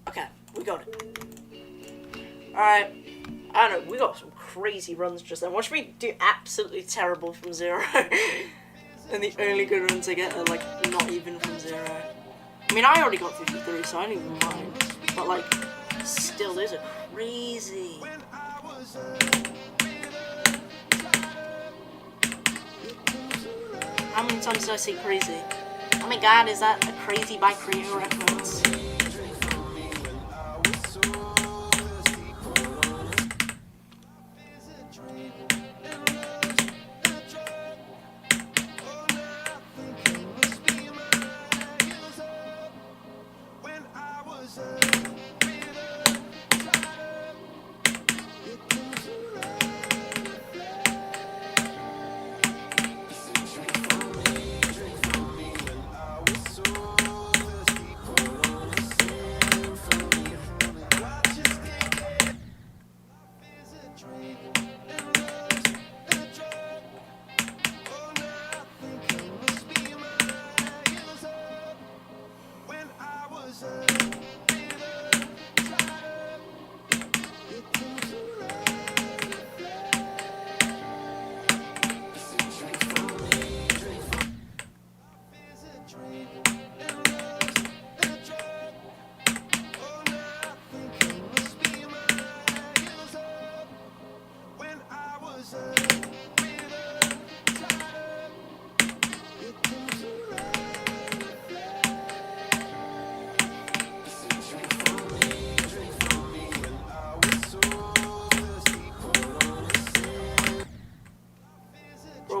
Okay, we got it. Alright, I don't know, we got some crazy runs just then. Watch me do absolutely terrible from 0. And the only good runs I get are, like, not even from 0. I mean, I already got 53, so I don't even mind. But, like, still, those are crazy. How many times did I say crazy? Oh my god, is that a Crazy by Creo reference?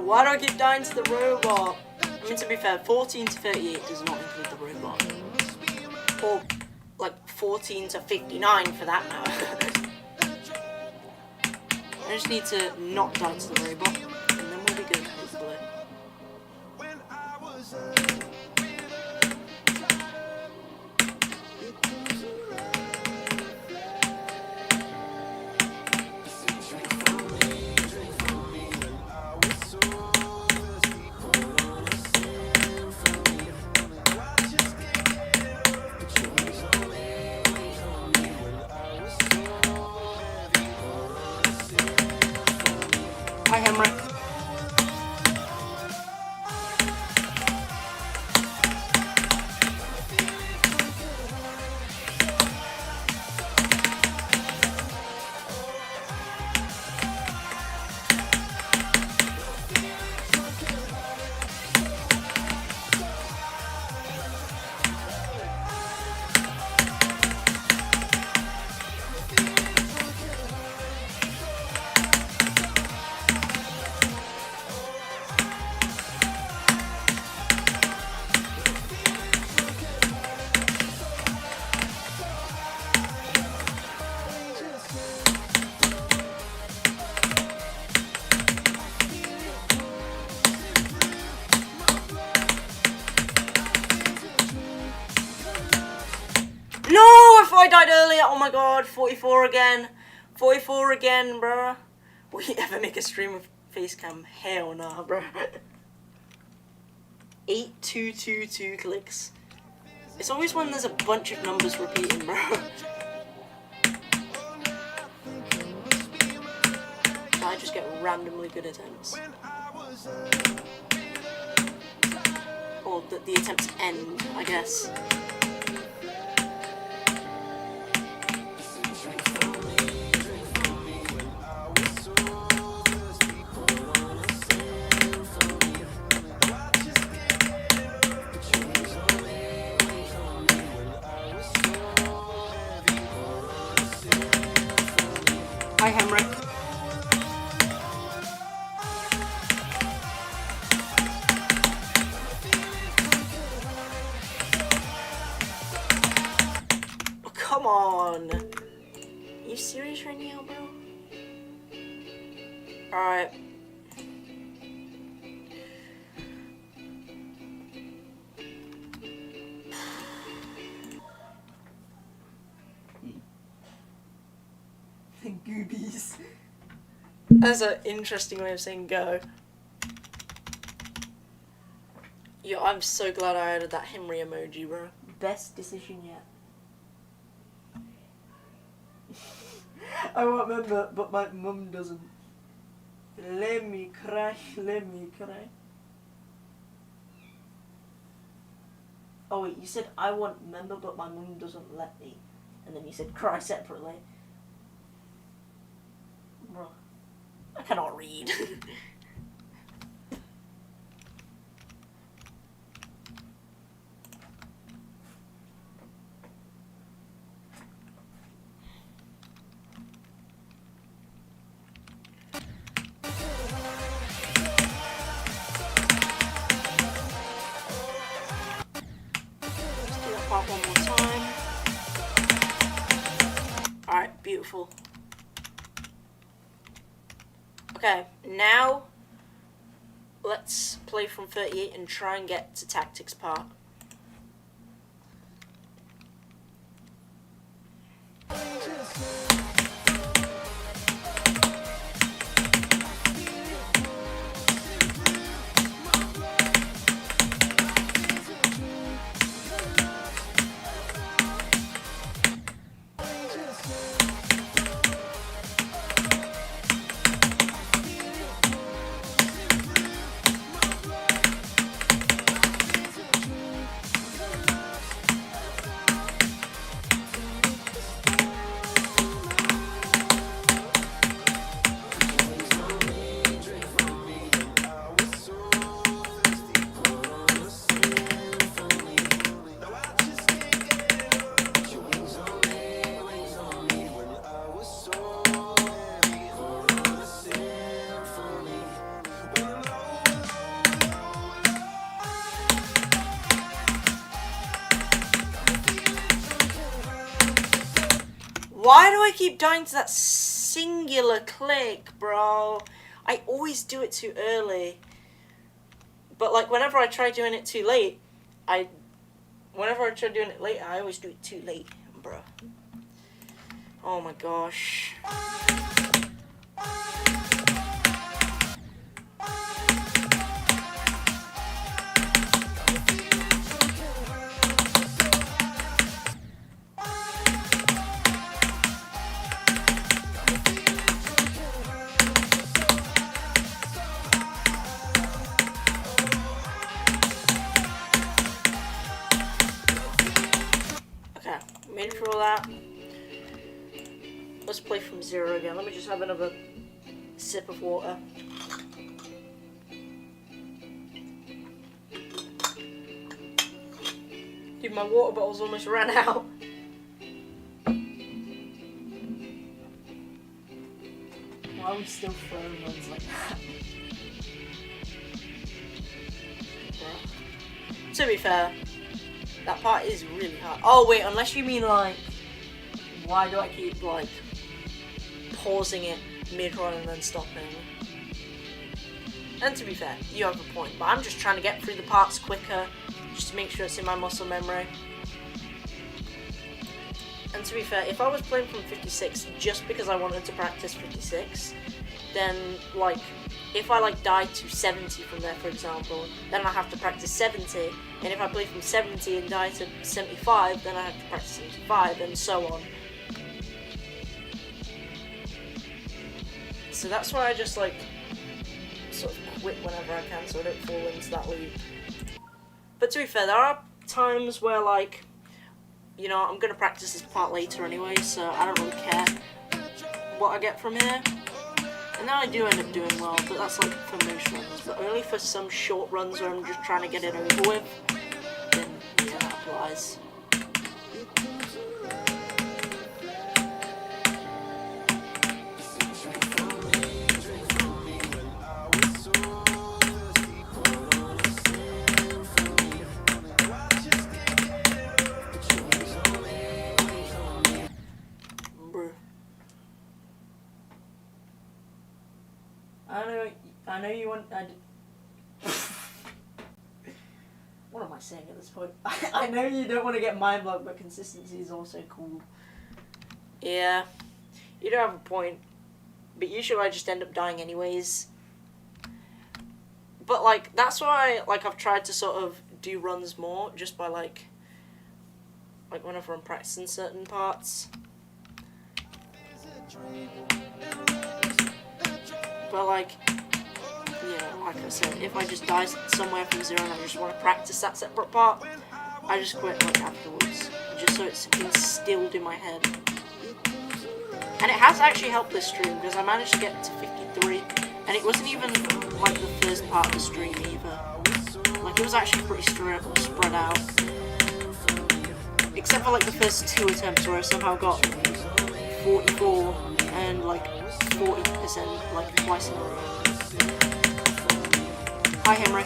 Why do I keep dying to the robot? I mean, to be fair, 14 to 38 does not include the robot. Or, like, 14 to 59 for that matter. I just need to not die to the robot, and then we'll be good, hopefully. Henry. No, I thought I died earlier. Oh my god, 44 again. 44 again, bruh. Will you ever make a stream of facecam? Hell nah, bruh. 8222 clicks. It's always when there's a bunch of numbers repeating, bruh. I just get randomly good attempts. Or the attempts end, I guess. Hi, Henry. Oh, come on. Are you serious right now, bro? Alright. Goobies. That's an interesting way of saying go. Yo, I'm so glad I added that Henry emoji, bro. Best decision yet. I won't remember, but my mum doesn't. Let me cry, let me cry. Oh wait, you said I want remember, but my mum doesn't let me. And then you said cry separately. Bro, I cannot read. Let's do that part one more time. Alright, beautiful. Okay, now let's play from 38 and try and get to tactics part. Why do I keep dying to that singular click, bro? I always do it too early. But like whenever I try doing it too late, I always do it too late, bro. Oh my gosh. 0 again. Let me just have another sip of water. Dude, my water bottle's almost ran out. Why are we still throwing ones like that? To be fair, that part is really hard. Oh wait, unless you mean like, why do I keep like pausing it mid-run and then stopping? And to be fair, you have a point, but I'm just trying to get through the parts quicker, just to make sure it's in my muscle memory. And to be fair, if I was playing from 56 just because I wanted to practice 56, then like, if I like die to 70 from there, for example, then I have to practice 70, and if I play from 70 and die to 75, then I have to practice 75, and so on. So that's why I just like sort of quit whenever I can, so I don't fall into that loop. But to be fair, there are times where like, you know, I'm gonna practice this part later anyway, so I don't really care what I get from here. And then I do end up doing well, but that's like for most runs. But only for some short runs where I'm just trying to get it over with, then yeah, that applies. I know you want. What am I saying at this point? I know you don't want to get mind blocked, but consistency is also cool. Yeah, you do have a point, but usually I just end up dying anyways. But like, that's why like I've tried to sort of do runs more, just by like whenever I'm practicing certain parts. But like, yeah, like I said, if I just die somewhere from 0 and I just want to practice that separate part, I just quit like afterwards, just so it's instilled in my head. And it has actually helped this stream, because I managed to get to 53, and it wasn't even like the first part of the stream either. Like, it was actually pretty spread out. Except for like the first 2 attempts where I somehow got 44 and like 40% like twice in a row. Hi Henry.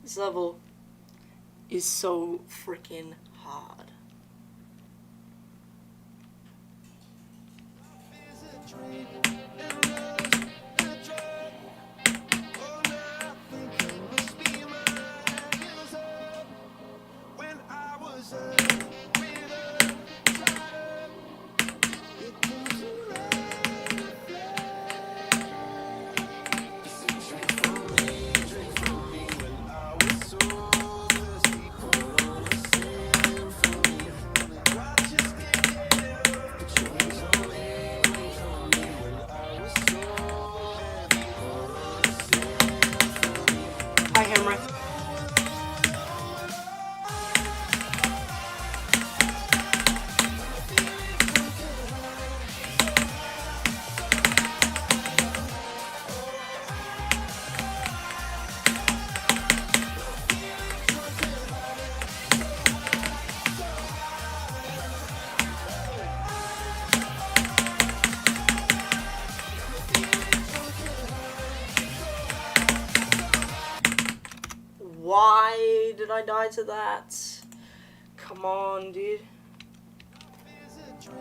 This level is so freaking hard. I die to that? Come on, dude.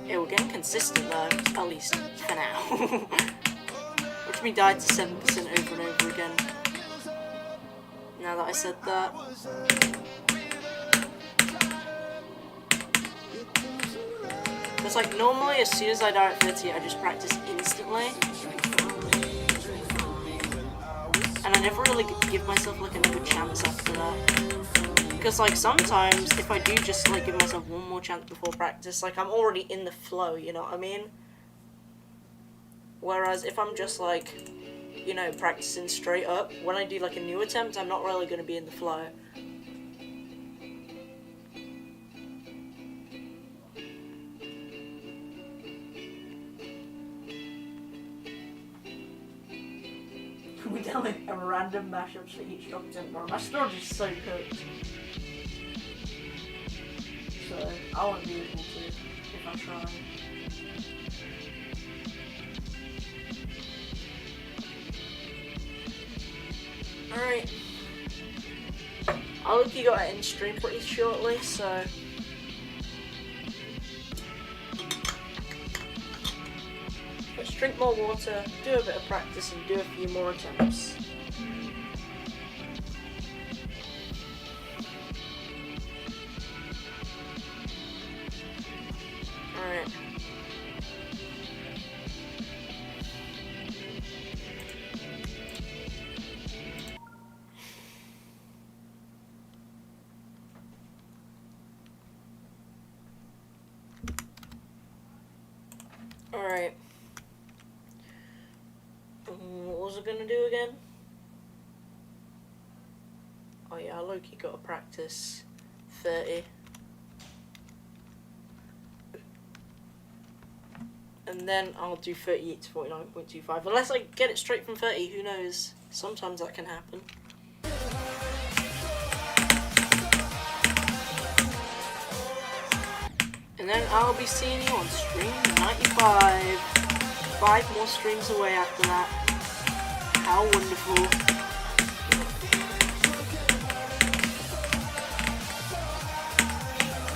Yeah, we're getting consistent though, at least for now. Watch me die to 7% over and over again. Now that I said that. Because like normally as soon as I die at 30 I just practice instantly. And I never really give myself like another chance after that. Because like sometimes if I do just like give myself one more chance before practice, like I'm already in the flow, you know what I mean? Whereas if I'm just like, you know, practicing straight up, when I do like a new attempt, I'm not really going to be in the flow. We done like a random mashups for each drop attempt, bro. My storage is so cooked. So I won't be able to if I try. Alright. I'll look you got it in stream pretty shortly, so let's drink more water, do a bit of practice and do a few more attempts. Alright. Alright. What was I gonna do again? Oh yeah, Loki got to practice 30. And then I'll do 38 to 49.25. Unless I get it straight from 30, who knows? Sometimes that can happen. And then I'll be seeing you on stream 95. 5 more streams away after that. How wonderful.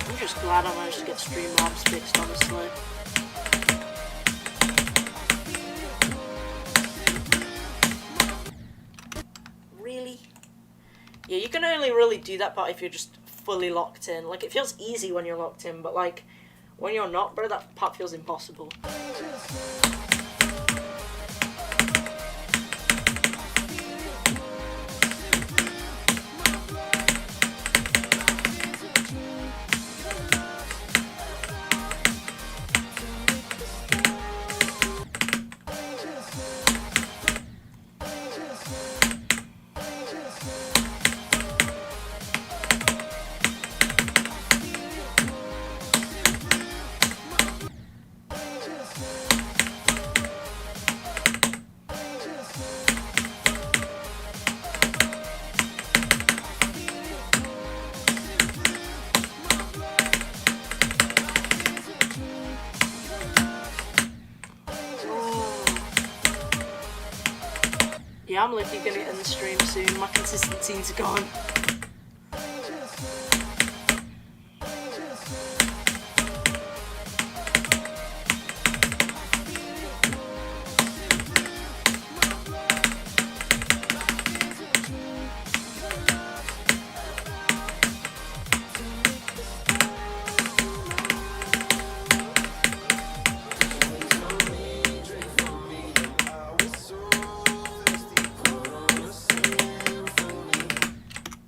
I'm just glad I managed to get Streamlabs fixed, honestly. Really? Yeah, you can only really do that part if you're just fully locked in. Like, it feels easy when you're locked in, but like, when you're not, bro, that part feels impossible. Yeah, I'm literally gonna end the stream soon. My consistency's gone.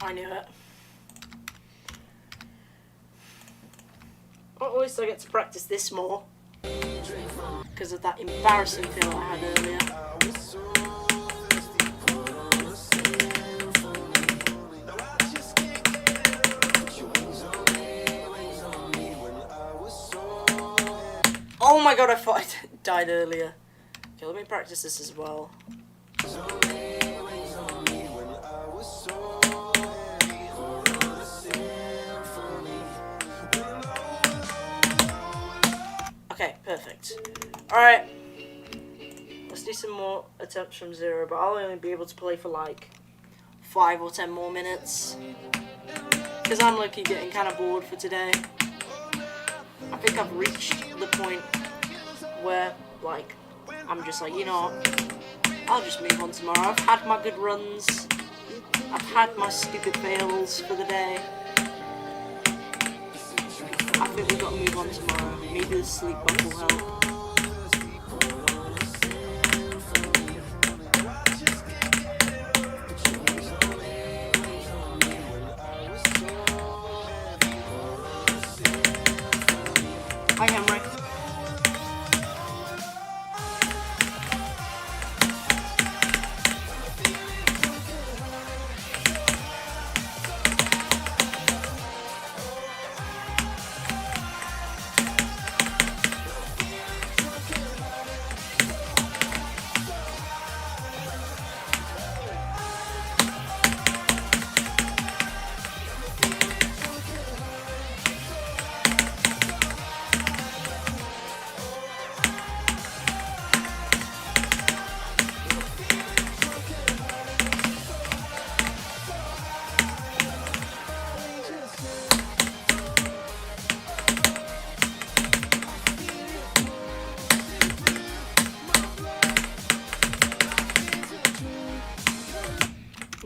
I knew it. Well, at least I get to practice this more. Because of that embarrassing feel I had earlier. Oh my god, I thought I died earlier. Okay, let me practice this as well. Okay, perfect. Alright. Let's do some more attempts from 0, but I'll only be able to play for like 5 or 10 more minutes. because I'm low-key getting kind of bored for today. I think I've reached the point where, like, I'm just like, you know what, I'll just move on tomorrow. I've had my good runs. I've had my stupid fails for the day. I think we've got to move on tomorrow. Maybe the sleep bug will help. Hi, Henry.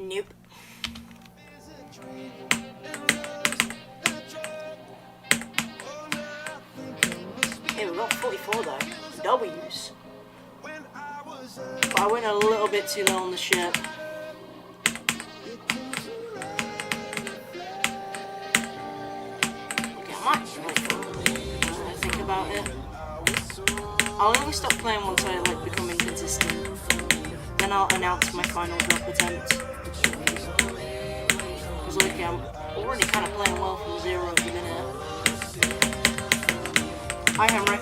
Nope. Hey, we got 44 though. W's. But I went a little bit too low on the ship. Okay, I might think about it. I'll only stop playing once I like become inconsistent. Then I'll announce my final drop attempt. Because like I'm already kind of playing well from 0 at the minute. Hi Henry.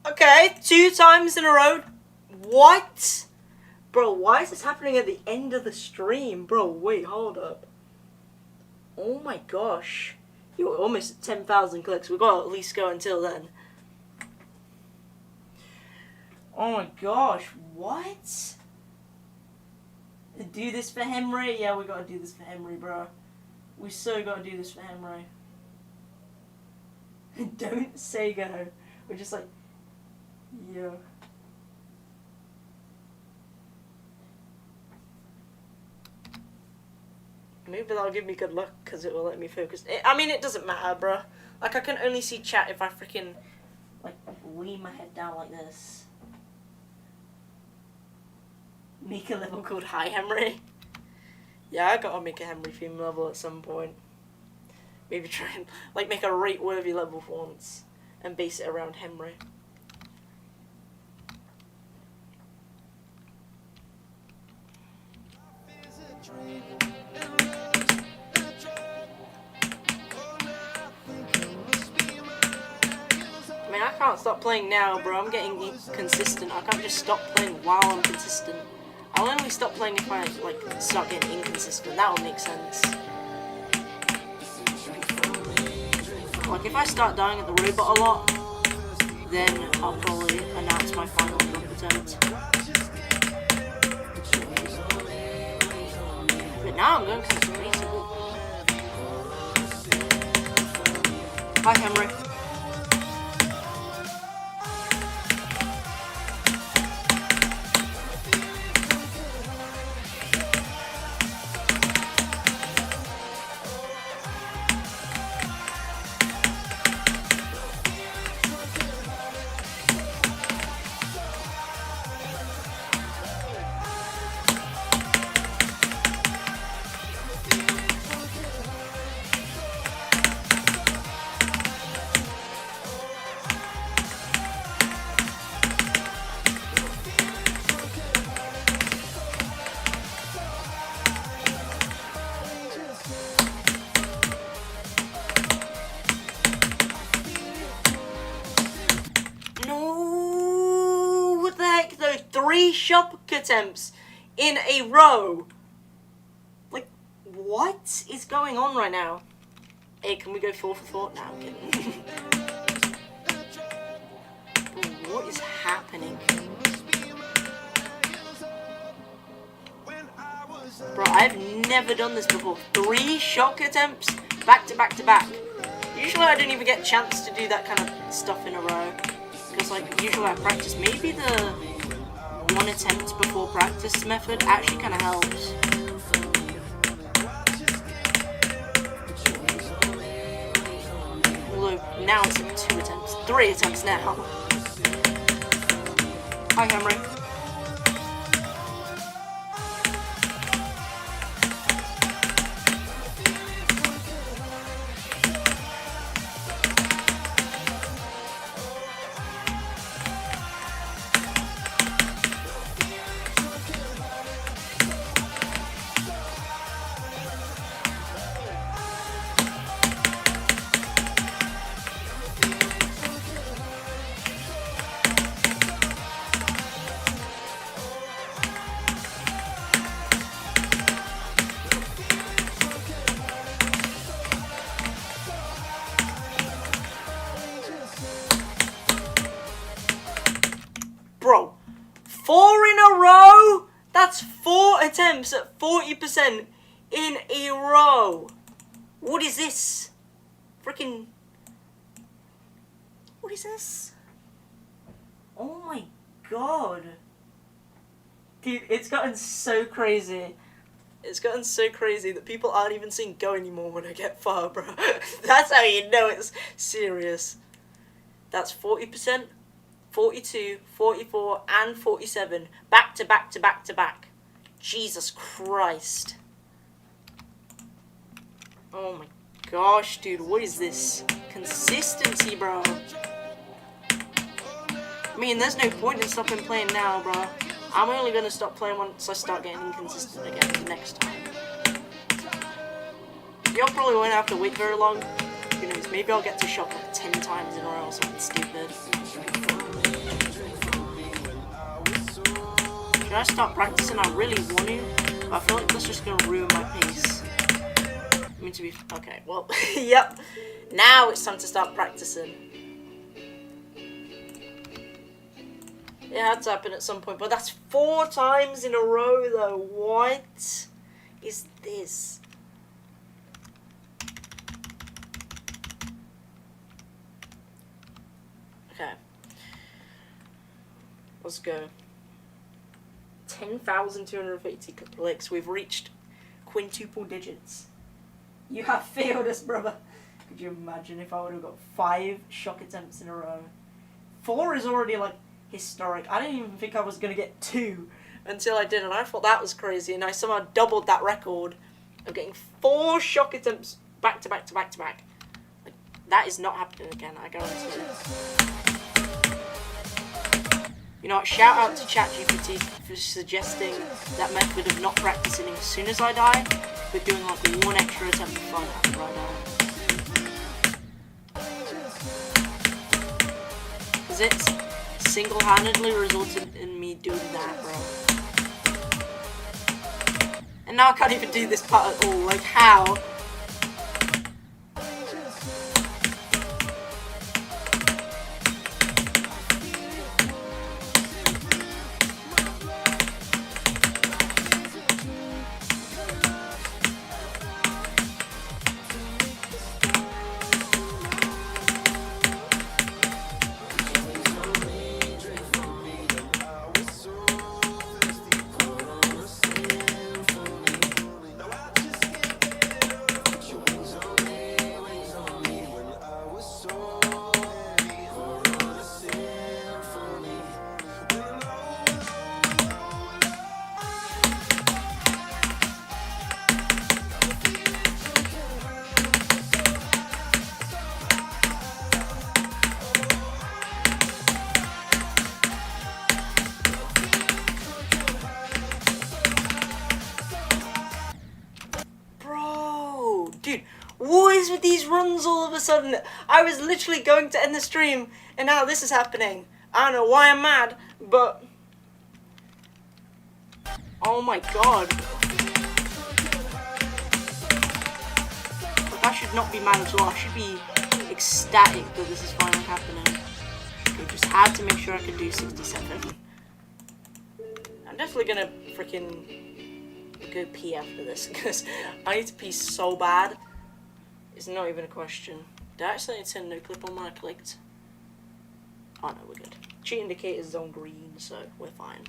Okay, 2 times in a row. What? Bro, why is this happening at the end of the stream? Bro, wait, hold up. Oh my gosh. You're almost at 10,000 clicks. We've got to at least go until then. Oh my gosh, what? Do this for Henry? Yeah, we got to do this for Henry, bro. We so got to do this for Henry. Don't say go. We're just like, yeah. Maybe that'll give me good luck because it will let me focus. I mean, it doesn't matter, bro. Like, I can only see chat if I freaking, like, lean my head down like this. Make a level called Hi Henry. Yeah, I gotta make a Henry theme level at some point. Maybe try and, like, make a rate-worthy level for once and base it around Henry. I mean, I can't stop playing now, bro. I'm getting consistent. I can't just stop playing while I'm consistent. I'll only stop playing if I, like, start getting inconsistent. That will make sense. Like, if I start dying at the robot a lot, then I'll probably announce my final drop attempt. But now I'm going kind of crazy. Hi, Henry. 3 shock attempts in a row. Like, what is going on right now? Hey, can we go 4 for 4? No, I'm kidding. What is happening? Bro, I've never done this before. 3 shock attempts back to back to back. Usually I don't even get a chance to do that kind of stuff in a row. Because like usually I practice. Maybe the 1 attempt before practice method actually kind of helps. Although now it's like 2 attempts. 3 attempts now. Hi Henry. Bro, 4 in a row? That's 4 attempts at 40% in a row. What is this? Freaking... What is this? Oh my god. Dude, it's gotten so crazy. It's gotten so crazy that people aren't even seeing go anymore when I get far, bro. That's how you know it's serious. That's 40%. 42, 44, and 47, back to back to back to back. Jesus Christ. Oh my gosh, dude, what is this? Consistency, bro. I mean, there's no point in stopping playing now, bro. I'm only gonna stop playing once I start getting inconsistent again the next time. Y'all probably won't have to wait very long. Who knows, maybe I'll get to shop like 10 times in a row or something stupid. Should I start practicing? I really want to, but I feel like that's just going to ruin my pace. I mean, to be... Okay, well, yep. Now it's time to start practicing. It had to happen at some point, but that's 4 times in a row, though. What is this? Okay. Let's go. 10,250 clicks. We've reached quintuple digits. You have failed us, brother. Could you imagine if I would have got 5 shock attempts in a row? 4 is already like historic. I didn't even think I was gonna get 2 until I did, and I thought that was crazy. And I somehow doubled that record of getting 4 shock attempts back to back to back to back. Like, that is not happening again. I guarantee it. You know what, shout out to ChatGPT for suggesting that method of not practicing as soon as I die, but doing like 1 extra attempt before I die right now. Because it's single-handedly resulted in me doing that, bro. And now I can't even do this part at all, like how? Dude, what is with these runs all of a sudden? I was literally going to end the stream, and now this is happening. I don't know why I'm mad, but Oh my god. Like, I should not be mad as well. I should be ecstatic that this is finally happening. Okay, just had to make sure I could do 67. I'm definitely gonna freaking go pee after this because I need to pee so bad. It's not even a question. Did I actually need to turn no clip on when I clicked? Oh no, we're good. Cheat indicator is on green, so we're fine.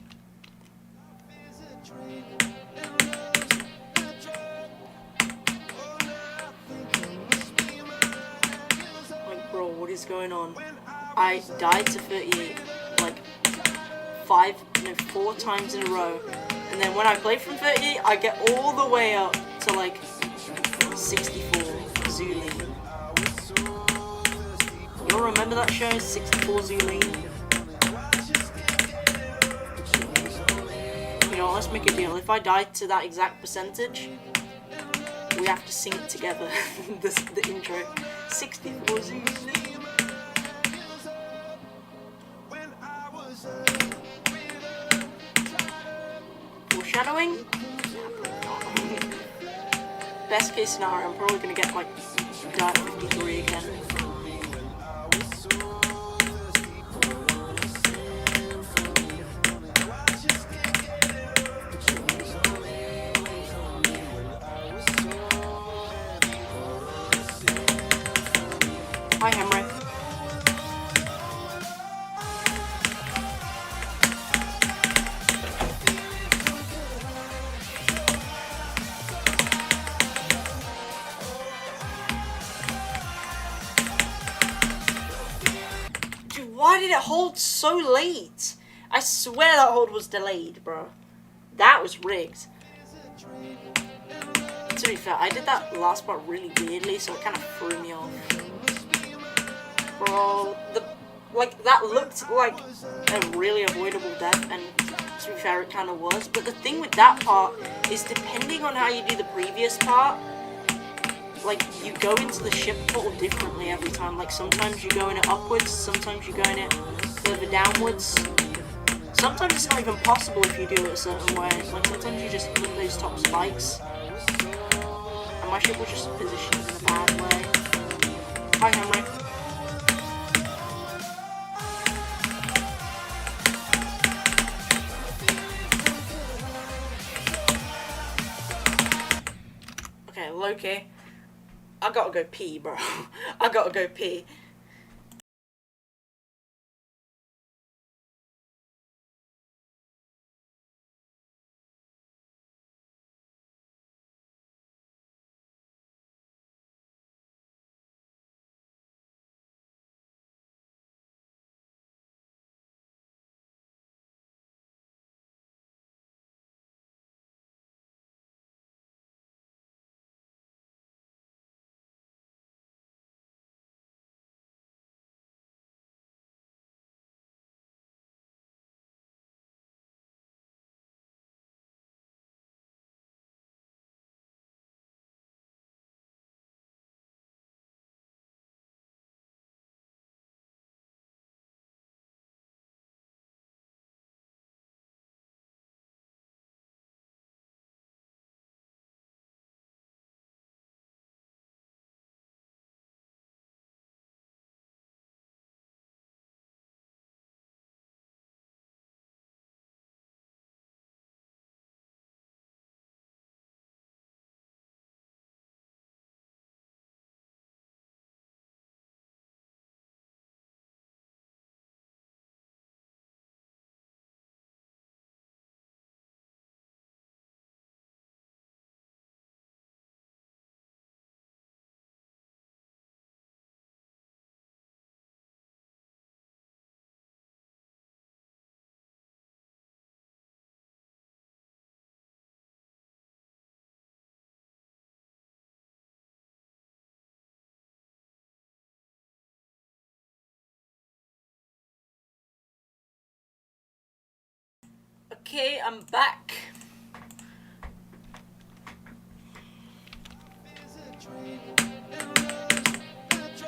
Like, bro, what is going on? I died to 38 like 4 times in a row, and then when I play from 38, I get all the way up to like 64 Zuli. You all remember that show, 64 Zuli? You know, let's make a deal. If I die to that exact percentage, we have to sing it together. the intro. 64 Zuli. Foreshadowing? Best case scenario, I'm probably gonna get like die at 53 again. Hi, Henry. Dude, why did it hold so late? I swear that hold was delayed, bro. That was rigged. To be fair, I did that last part really weirdly, so it kind of threw me off. Bro, that looked like a really avoidable death, and to be fair, it kind of was. But the thing with that part is, depending on how you do the previous part, like, you go into the ship portal differently every time. Like, sometimes you go in it upwards, sometimes you go in it further downwards. Sometimes it's not even possible if you do it a certain way. Like, sometimes you just hit those top spikes. And my ship was just positioned in a bad way. Hi, Henry. Okay, Loki. I gotta go pee, bro. I gotta go pee. Okay, I'm back.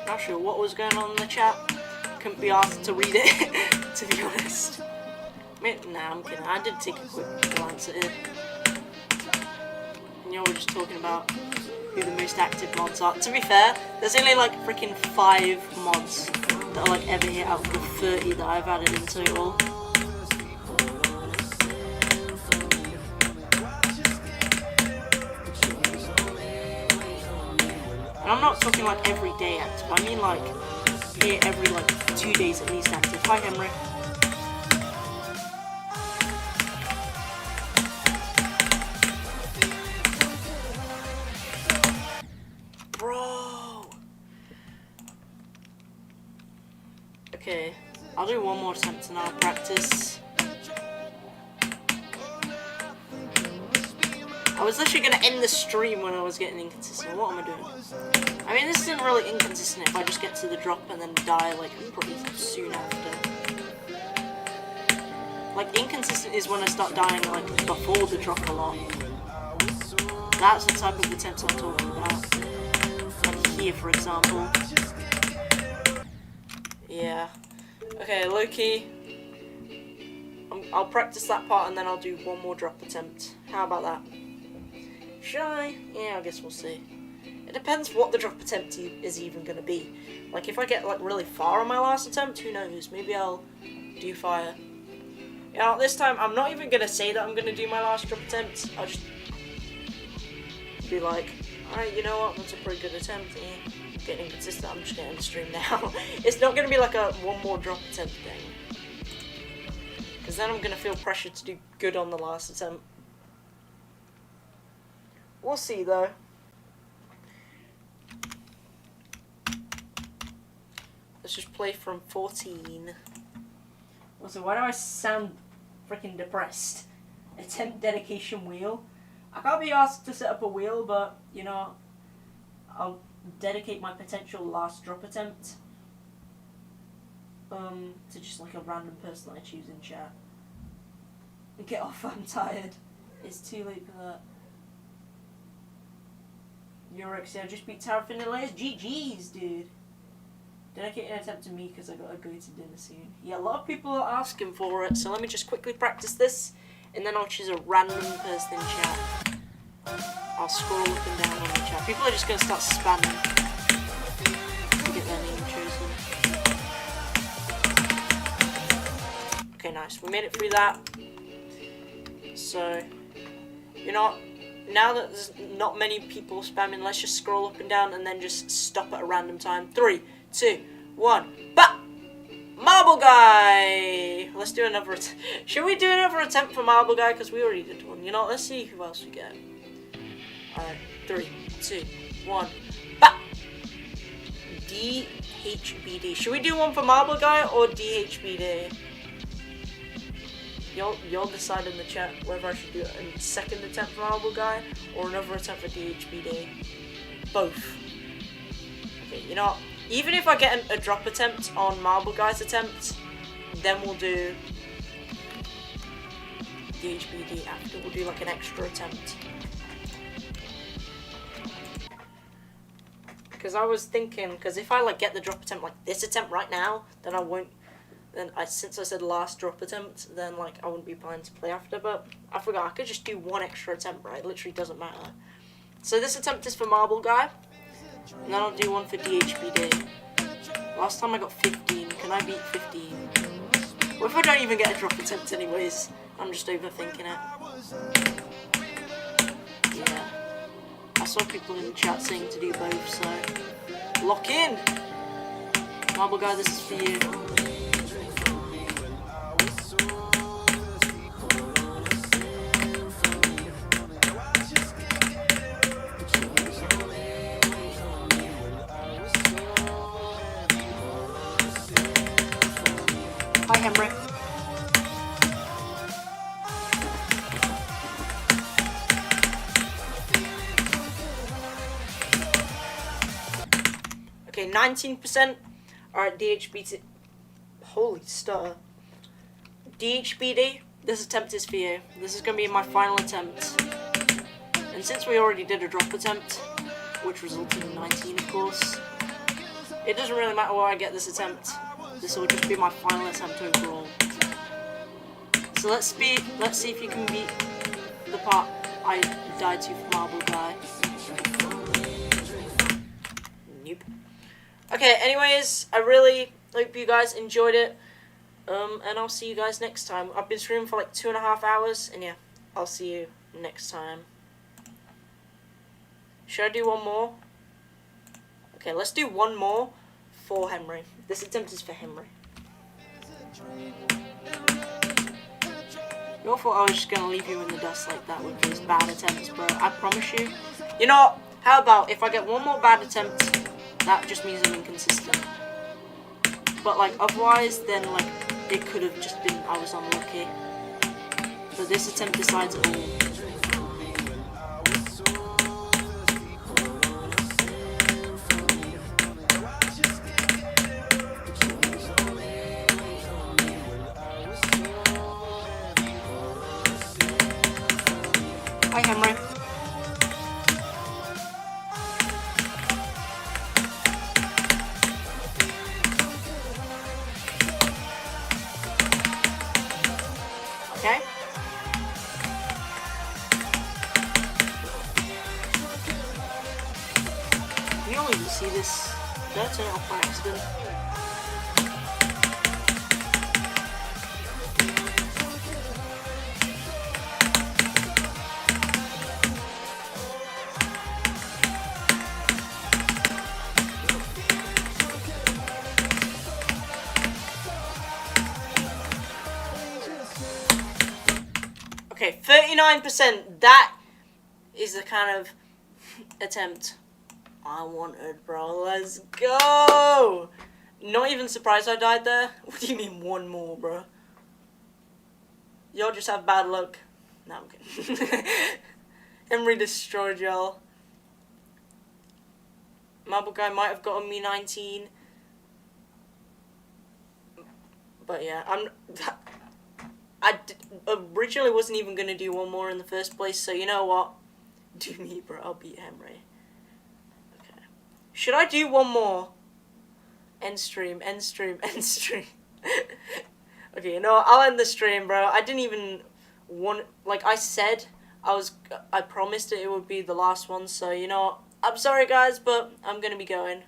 Not sure what was going on in the chat. Couldn't be asked to read it, to be honest. Nah, I'm kidding. I did take a quick glance at it. And we're just talking about who the most active mods are. To be fair, there's only like freaking 5 mods that are like ever hit out of the 30 that I've added in total. And I'm not talking like every day active, I mean like here every like 2 days at least active. Hi Henry. Bro! Okay, I'll do one more attempt and I'll practice. I was literally going to end the stream when I was getting inconsistent. What am I doing? I mean, this isn't really inconsistent if I just get to the drop and then die, like, probably soon after. Like, inconsistent is when I start dying, like, before the drop a lot. That's the type of attempts I'm talking about. Like here, for example. Yeah. Okay, low-key. I'll practice that part and then I'll do one more drop attempt. How about that? Should I? Yeah, I guess we'll see. It depends what the drop attempt is even going to be. Like, if I get, like, really far on my last attempt, who knows? Maybe I'll do fire. Yeah, this time, I'm not even going to say that I'm going to do my last drop attempt. I'll just be like, alright, you know what? That's a pretty good attempt. Yeah, getting inconsistent. I'm just going to end the stream now. It's not going to be like a one more drop attempt thing. Because then I'm going to feel pressured to do good on the last attempt. We'll see, though. Let's just play from 14. Also, why do I sound freaking depressed? Attempt dedication wheel. I can't be asked to set up a wheel, but, you know, I'll dedicate my potential last drop attempt to just like a random person I choose in chat. Get off, I'm tired. It's too late for that. Eurexia just beat Tower Finales. GG's, dude. Dedicate an attempt to me because I gotta go to dinner soon. Yeah, a lot of people are asking for it, so let me just quickly practice this, and then I'll choose a random person in chat. I'll scroll up and down on the chat. People are just gonna start spamming to get their name chosen. Okay, nice. We made it through that. So, you know, now that there's not many people spamming, let's just scroll up and down and then just stop at a random time. 3, 2, 1, bah! Marble Guy! Let's do another attempt. Should we do another attempt for Marble Guy? Because we already did one. You know, let's see who else we get. Alright, 3, 2, 1, bah! DHBD. Should we do one for Marble Guy or DHBD? Y'all decide in the chat whether I should do a second attempt for Marble Guy or another attempt for DHBD. Both. Okay, you know what? Even if I get a drop attempt on Marble Guy's attempt, then we'll do DHBD after. We'll do like an extra attempt. Because I was thinking, because if I like get the drop attempt like this attempt right now, then I won't. Since I said last drop attempt, then like I wouldn't be planning to play after. But I forgot I could just do one extra attempt, right? It literally doesn't matter. So this attempt is for Marble Guy. And then I'll do one for DHBD. Last time I got 15. Can I beat 15? What if I don't even get a drop attempt anyways? I'm just overthinking it. Yeah. I saw people in the chat saying to do both, so... Lock in! Marble Guy, this is for you. Hi, Henry. Okay, 19%. Alright, DHBD. Holy star. DHBD, this attempt is for you. This is going to be my final attempt. And since we already did a drop attempt, which resulted in 19, of course, it doesn't really matter where I get this attempt. This will just be my final attempt overall. So let's see if you can beat the part I died to for Marble Guy. Nope. Okay, anyways, I really hope you guys enjoyed it. And I'll see you guys next time. I've been streaming for like 2.5 hours, and yeah, I'll see you next time. Should I do one more? Okay, let's do one more for Henry. This attempt is for Henry. You all thought I was just gonna leave you in the dust like that with these bad attempts, bro. I promise you. You know what? How about if I get one more bad attempt, that just means I'm inconsistent. But like otherwise, then like it could have just been I was unlucky. But this attempt decides it all. Hi, Henry. Okay. You don't even see this. Did I turn it off by accident? Okay, 39%. That is the kind of attempt I wanted, bro. Let's go. Not even surprised I died there. What do you mean one more, bro? Y'all just have bad luck. No, I'm kidding. Henry destroyed y'all. Marble Guy might have gotten me 19. But yeah, I originally wasn't even going to do one more in the first place, so you know what? Do me, bro. I'll beat Henry. Okay. Should I do one more? End stream, end stream, end stream. Okay, you know what? I'll end the stream, bro. I didn't even want... Like I said, I promised it would be the last one, so you know what? I'm sorry, guys, but I'm going to be going.